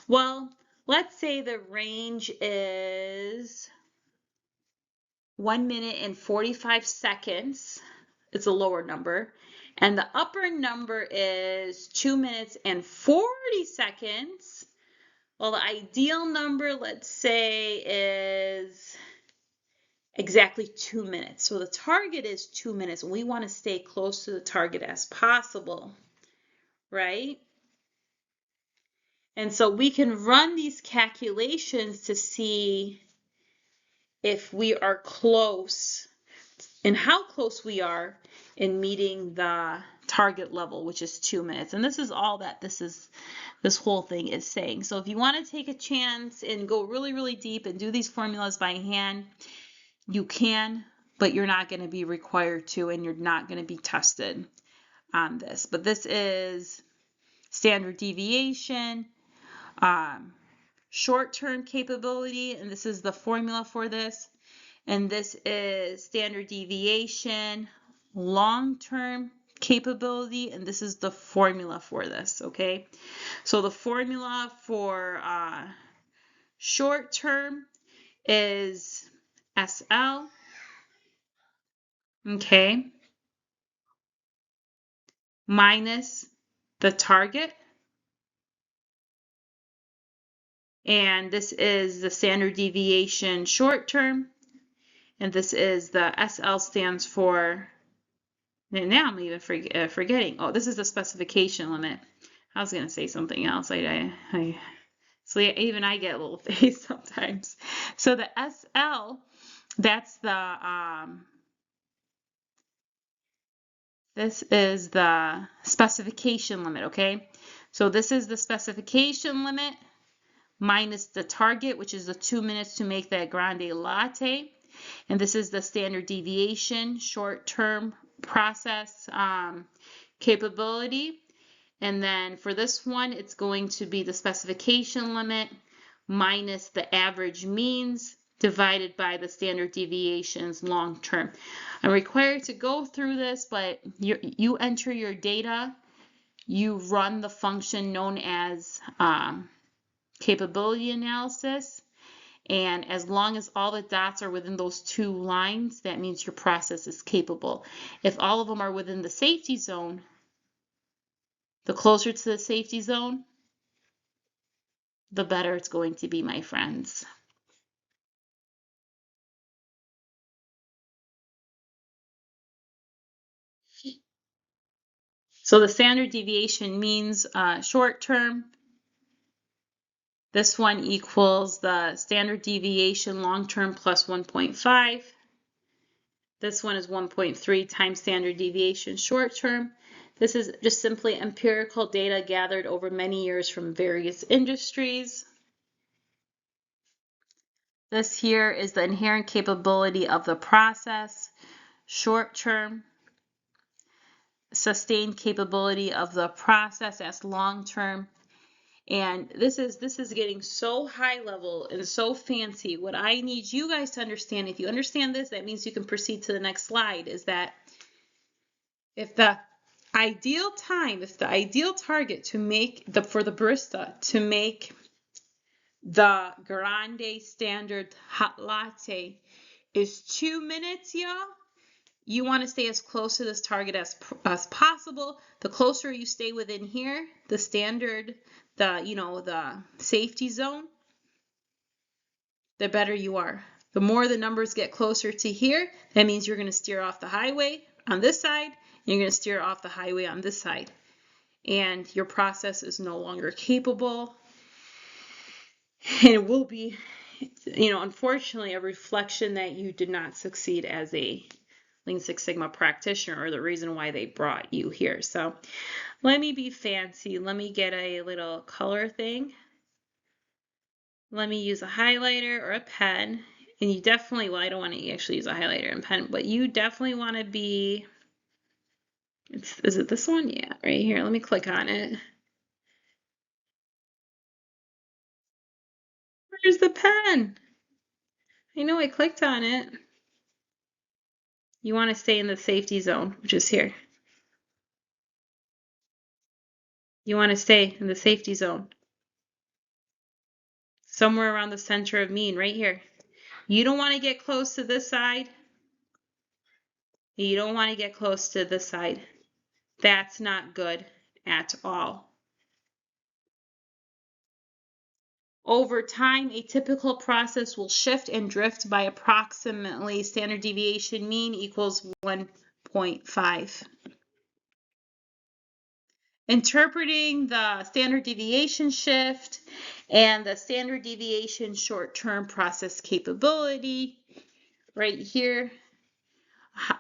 Well, let's say the range is 1 minute and 45 seconds. It's a lower number. And the upper number is 2 minutes and 40 seconds. Well, the ideal number, let's say, is exactly 2 minutes. So the target is 2 minutes. We want to stay close to the target as possible, right? And so we can run these calculations to see if we are close and how close we are in meeting the target level, which is 2 minutes. And this is all that this whole thing is saying. So if you want to take a chance and go really, really deep and do these formulas by hand, you can, but you're not going to be required to, and you're not going to be tested on this. But this is standard deviation, short-term capability, and this is the formula for this. And this is standard deviation, long-term capability, and this is the formula for this, okay? So the formula for short-term is SL, okay, minus the target. And this is the standard deviation short-term. And this is the SL stands for, and now I'm even forgetting. Oh, this is the specification limit. I was going to say something else. So yeah, even I get a little phased sometimes. So the SL, that's the, this is the specification limit, okay? So this is the specification limit minus the target, which is the 2 minutes to make that grande latte. And this is the standard deviation, short-term process capability. And then for this one, it's going to be the specification limit minus the average means divided by the standard deviations long term. I'm required to go through this, but you enter your data, you run the function known as capability analysis, and as long as all the dots are within those 2 lines, that means your process is capable. If all of them are within the safety zone, the closer to the safety zone, the better it's going to be, my friends. So the standard deviation means short term. This one equals the standard deviation long term plus 1.5. This one is 1.3 times standard deviation short term. This is just simply empirical data gathered over many years from various industries. This here is the inherent capability of the process, short term. Sustained capability of the process as long term. And this is getting so high level and so fancy. What I need you guys to understand, if you understand this, that means you can proceed to the next slide, is that if the ideal time, if the ideal target to make for the barista to make the grande standard hot latte is 2 minutes, y'all, you want to stay as close to this target as possible. The closer you stay within here, the standard, the safety zone, the better you are. The more the numbers get closer to here, that means you're going to steer off the highway on this side, and you're going to steer off the highway on this side. And your process is no longer capable. And it will be, unfortunately, a reflection that you did not succeed as a Lean Six Sigma practitioner, or the reason why they brought you here. So let me be fancy. Let me get a little color thing. Let me use a highlighter or a pen. And you definitely, well, I don't want to actually use a highlighter and pen, but you definitely want to be, is it this one? Yeah, right here. Let me click on it. Where's the pen? I know I clicked on it. You want to stay in the safety zone, which is here. You want to stay in the safety zone. Somewhere around the center of mean, right here. You don't want to get close to this side. You don't want to get close to this side. That's not good at all. Over time, a typical process will shift and drift by approximately standard deviation mean equals 1.5. Interpreting the standard deviation shift and the standard deviation short-term process capability. Right here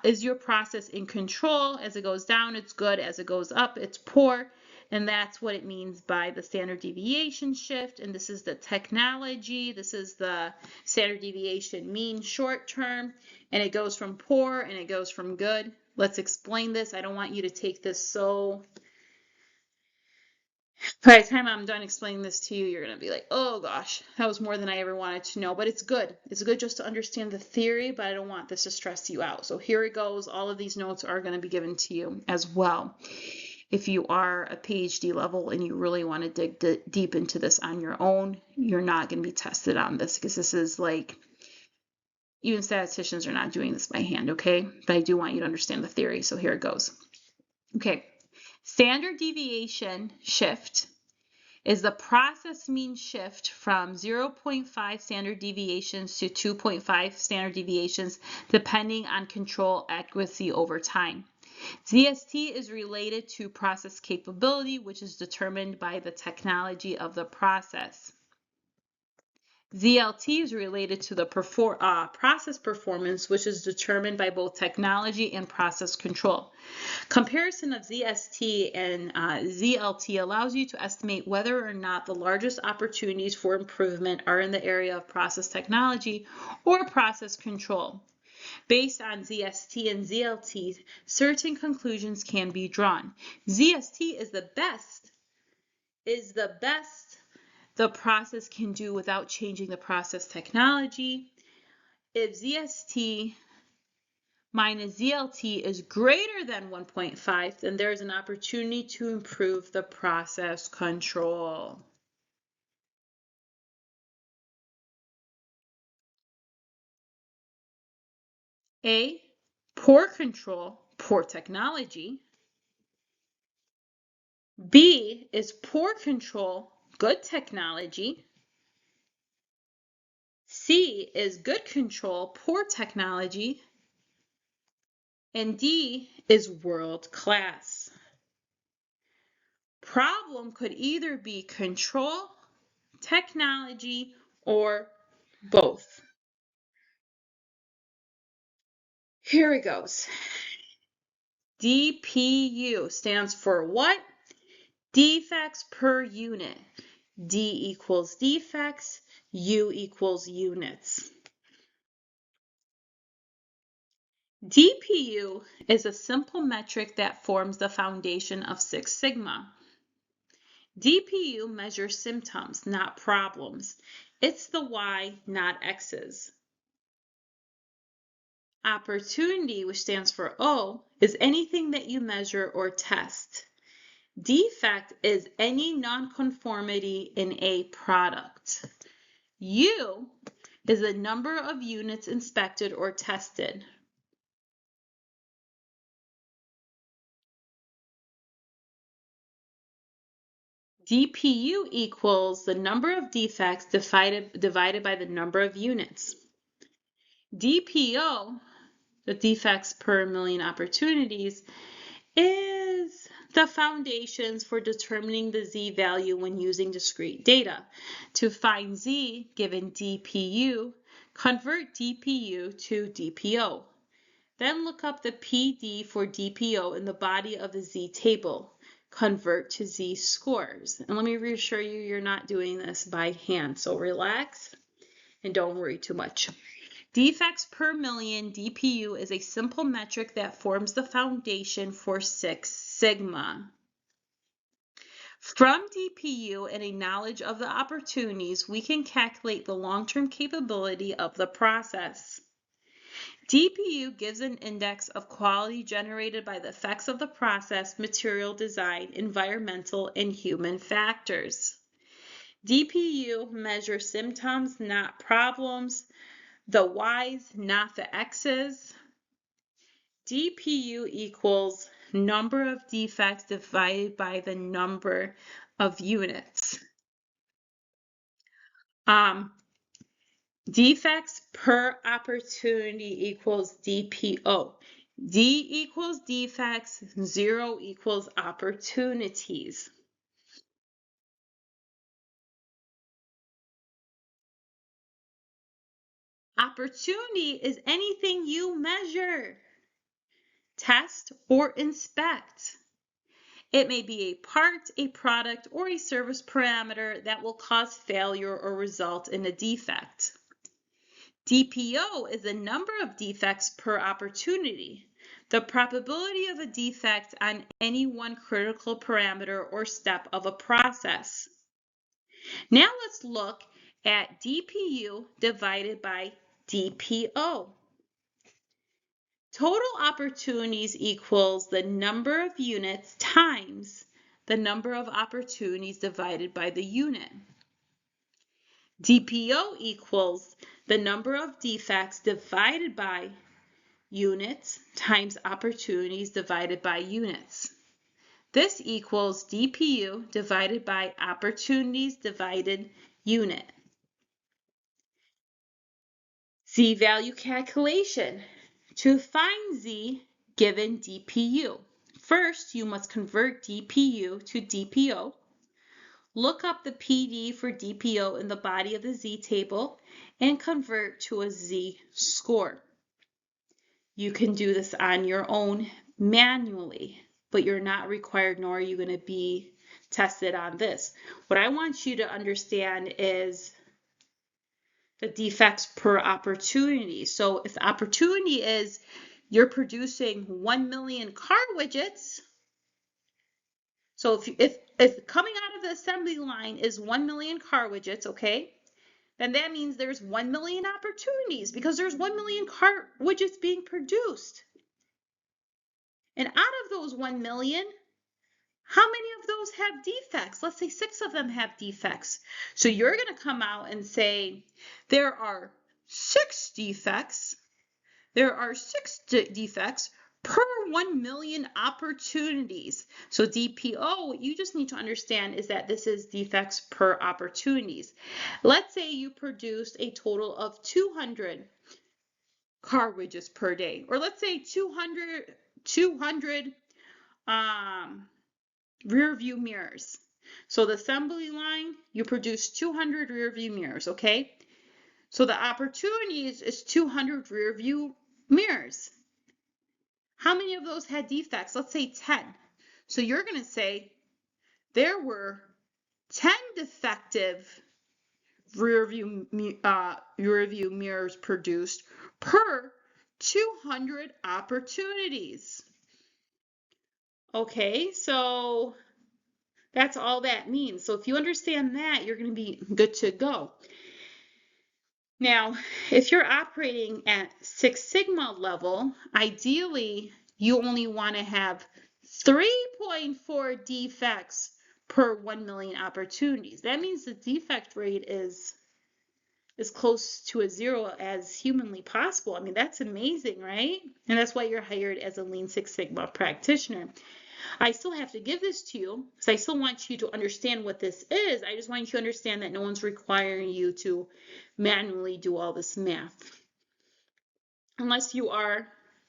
is your process in control. As it goes down, it's good. As it goes up, it's poor. And that's what it means by the standard deviation shift. And this is the technology. This is the standard deviation mean short-term. And it goes from poor and it goes from good. Let's explain this. I don't want you to take this so By the time I'm done explaining this to you, you're going to be like, oh gosh, that was more than I ever wanted to know. But it's good. It's good just to understand the theory, but I don't want this to stress you out. So here it goes. All of these notes are going to be given to you as well. If you are a PhD level and you really want to dig deep into this on your own, you're not going to be tested on this because this is like, even statisticians are not doing this by hand, okay? But I do want you to understand the theory. So here it goes. Okay. Standard deviation shift is the process mean shift from 0.5 standard deviations to 2.5 standard deviations, depending on control accuracy over time. ZST is related to process capability, which is determined by the technology of the process. ZLT is related to the process performance, which is determined by both technology and process control. Comparison of ZST and ZLT allows you to estimate whether or not the largest opportunities for improvement are in the area of process technology or process control. Based on ZST and ZLT, certain conclusions can be drawn. ZST is the best the process can do without changing the process technology. If ZST minus ZLT is greater than 1.5, then there's an opportunity to improve the process control. A, poor control, poor technology. B is poor control, good technology. C is good control, poor technology. And D is world class. Problem could either be control, technology, or both. Here it goes. DPU stands for what? Defects per unit. D equals defects, U equals units. DPU is a simple metric that forms the foundation of Six Sigma. DPU measures symptoms, not problems. It's the Y, not X's. Opportunity, which stands for O, is anything that you measure or test. Defect is any nonconformity in a product. U is the number of units inspected or tested. DPU equals the number of defects divided by the number of units. DPO, the defects per million opportunities, is the foundations for determining the Z value when using discrete data. To find Z given DPU, convert DPU to DPO. Then look up the PD for DPO in the body of the Z table. Convert to Z scores. And let me reassure you, you're not doing this by hand, so relax and don't worry too much. Defects per million, DPU, is a simple metric that forms the foundation for Six Sigma. From DPU and a knowledge of the opportunities, we can calculate the long-term capability of the process. DPU gives an index of quality generated by the effects of the process, material design, environmental, and human factors. DPU measures symptoms, not problems. The Y's, not the X's. DPU equals number of defects divided by the number of units. Defects per opportunity equals DPO. D equals defects, 0 equals opportunities. Opportunity is anything you measure, test, or inspect. It may be a part, a product, or a service parameter that will cause failure or result in a defect. DPO is the number of defects per opportunity. the probability of a defect on any one critical parameter or step of a process. Now let's look at DPU divided by DPO. Total opportunities equals the number of units times the number of opportunities divided by the unit. DPO equals the number of defects divided by units times opportunities divided by units. This equals DPU divided by opportunities divided unit. Z-value calculation. To find Z given DPU, first you must convert DPU to DPO. Look up the PD for DPO in the body of the Z table and convert to a Z score. You can do this on your own manually, but you're not required, nor are you going to be tested on this. What I want you to understand is the defects per opportunity. So if the opportunity is you're producing 1 million car widgets, so if coming out of the assembly line is 1 million car widgets, okay, then that means there's 1 million opportunities because there's 1 million car widgets being produced. And out of those 1 million, how many of those have defects? Let's say 6 of them have defects. So you're going to come out and say there are 6 defects. There are 6 defects per 1 million opportunities. So DPO, what you just need to understand is that this is defects per opportunities. Let's say you produced a total of 200 car widgets per day, or let's say 200 rear view mirrors. So the assembly line, you produce 200 rear view mirrors, okay? So the opportunities is 200 rear view mirrors. How many of those had defects? Let's say 10. So you're going to say there were 10 defective rear view mirrors produced per 200 opportunities. Okay, so that's all that means. So if you understand that, you're going to be good to go. Now, if you're operating at Six Sigma level, ideally, you only want to have 3.4 defects per 1 million opportunities. That means the defect rate is as close to a 0 as humanly possible. I mean, that's amazing, right? And that's why you're hired as a Lean Six Sigma practitioner. I still have to give this to you because I still want you to understand what this is. I just want you to understand that no one's requiring you to manually do all this math. Unless you are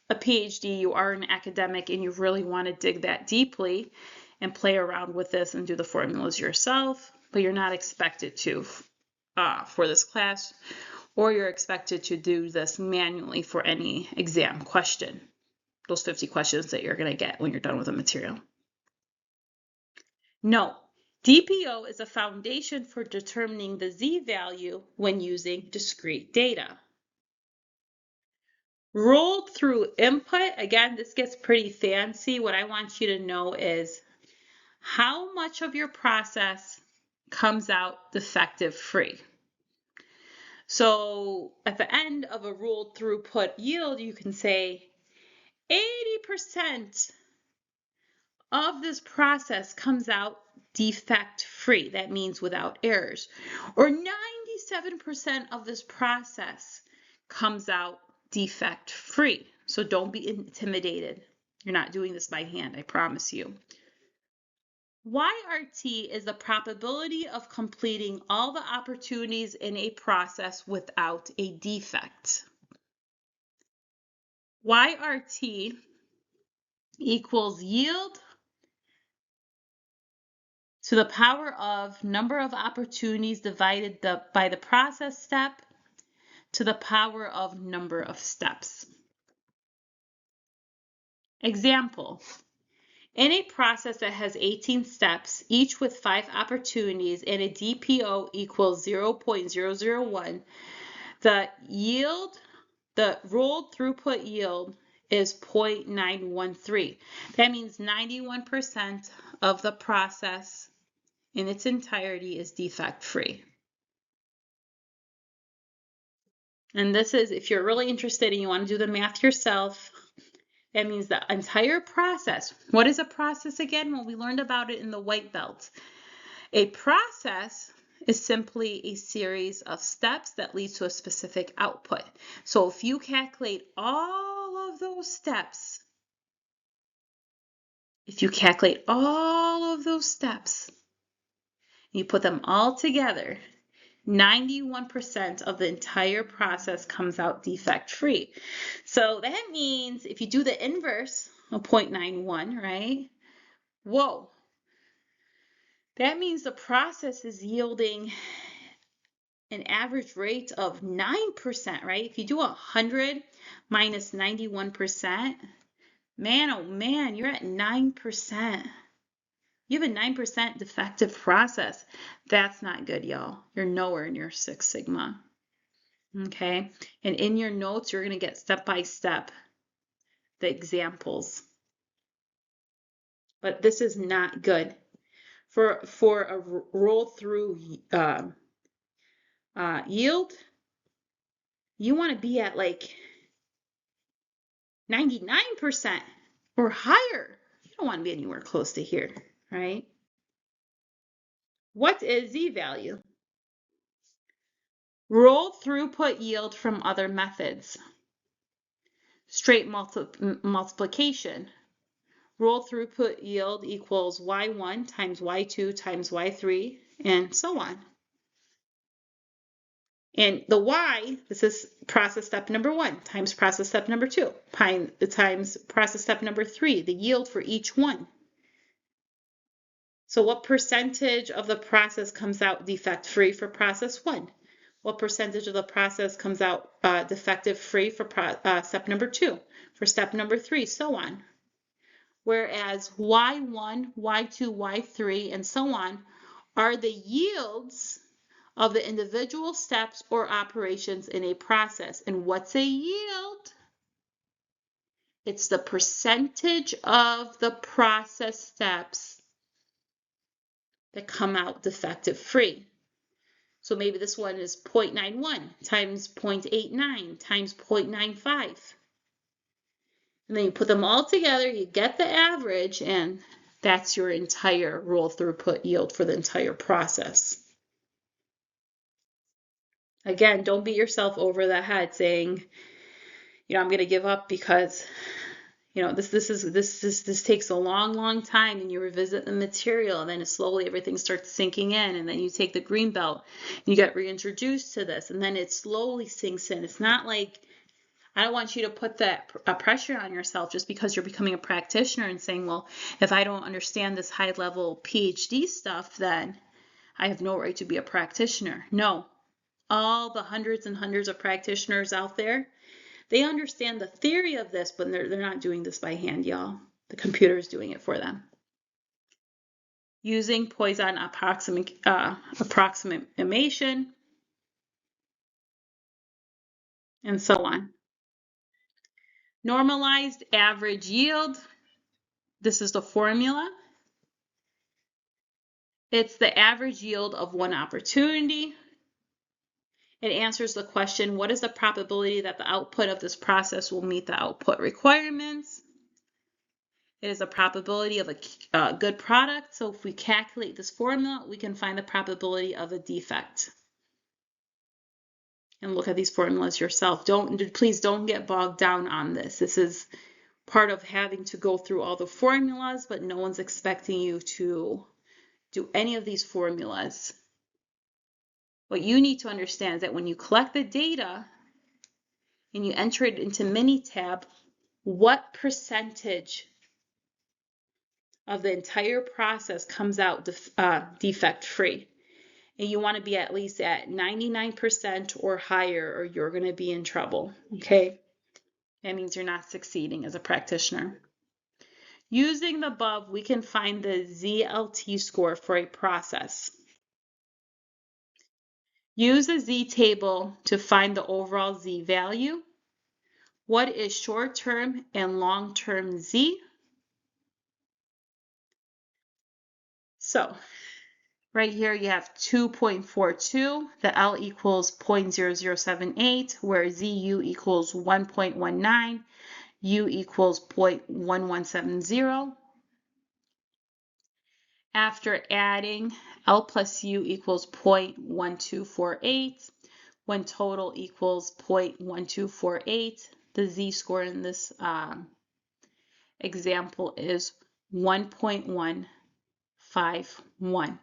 a PhD, you are an academic, and you really want to dig that deeply and play around with this and do the formulas yourself, but you're not expected to for this class, or you're expected to do this manually for any exam question. Those 50 questions that you're going to get when you're done with the material. Note, DPO is a foundation for determining the Z-value when using discrete data. Rolled through input, again, this gets pretty fancy. What I want you to know is how much of your process comes out defective free. So at the end of a rolled throughput yield, you can say 80% of this process comes out defect free. That means without errors. Or 97% of this process comes out defect free. So don't be intimidated. You're not doing this by hand, I promise you. YRT is the probability of completing all the opportunities in a process without a defect. YRT equals yield to the power of number of opportunities divided by the process step to the power of number of steps. Example, in a process that has 18 steps, each with 5 opportunities and a DPO equals 0.001, the rolled throughput yield is 0.913. That means 91% of the process in its entirety is defect-free. And this is, if you're really interested and you want to do the math yourself, that means the entire process. What is a process again? Well, we learned about it in the white belt. A process is simply a series of steps that lead to a specific output. So if you calculate all of those steps, you put them all together, 91% of the entire process comes out defect-free. So that means if you do the inverse of 0.91, right? Whoa. That means the process is yielding an average rate of 9%, right? If you do 100 minus 91%, man, oh man, you're at 9%. You have a 9% defective process. That's not good, y'all. You're nowhere near Six Sigma. Okay? And in your notes, you're going to get step by step the examples. But this is not good. For a roll through yield, you want to be at like 99% or higher. You don't want to be anywhere close to here, right? What is z-value? Roll throughput yield from other methods. Straight multiplication. Roll throughput yield equals y1 times y2 times y3, and so on. And the y, this is process step number 1 times process step number 2 times process step number 3, the yield for each one. So what percentage of the process comes out defect-free for process 1? What percentage of the process comes out defective-free for step number 2? For step number 3, so on. Whereas Y1, Y2, Y3, and so on are the yields of the individual steps or operations in a process. And what's a yield? It's the percentage of the process steps that come out defective-free. So maybe this one is 0.91 times 0.89 times 0.95. And then you put them all together, you get the average, and that's your entire roll throughput yield for the entire process. Again, don't beat yourself over the head saying, I'm going to give up because, this takes a long time, and you revisit the material, and then slowly everything starts sinking in, and then you take the green belt, and you get reintroduced to this, and then it slowly sinks in. It's not like, I don't want you to put that pressure on yourself just because you're becoming a practitioner and saying, well, if I don't understand this high-level PhD stuff, then I have no right to be a practitioner. No. All the hundreds and hundreds of practitioners out there, they understand the theory of this, but they're not doing this by hand, y'all. The computer is doing it for them. Using Poisson approximation, and so on. Normalized average yield. This is the formula. It's the average yield of one opportunity. It answers the question, what is the probability that the output of this process will meet the output requirements? It is a probability of a good product. So if we calculate this formula, we can find the probability of a defect. And look at these formulas yourself. Please don't get bogged down on this. This is part of having to go through all the formulas, but no one's expecting you to do any of these formulas. What you need to understand is that when you collect the data and you enter it into Minitab, what percentage of the entire process comes out defect-free? And you want to be at least at 99% or higher, or you're going to be in trouble, okay? That means you're not succeeding as a practitioner. Using the above, we can find the ZLT score for a process. Use the Z table to find the overall Z value. What is short-term and long-term z? So right here you have 2.42, the L equals 0.0078, where ZU equals 1.19, U equals 0.1170. After adding, L plus U equals 0.1248, when total equals 0.1248, the z-score in this example is 1.151.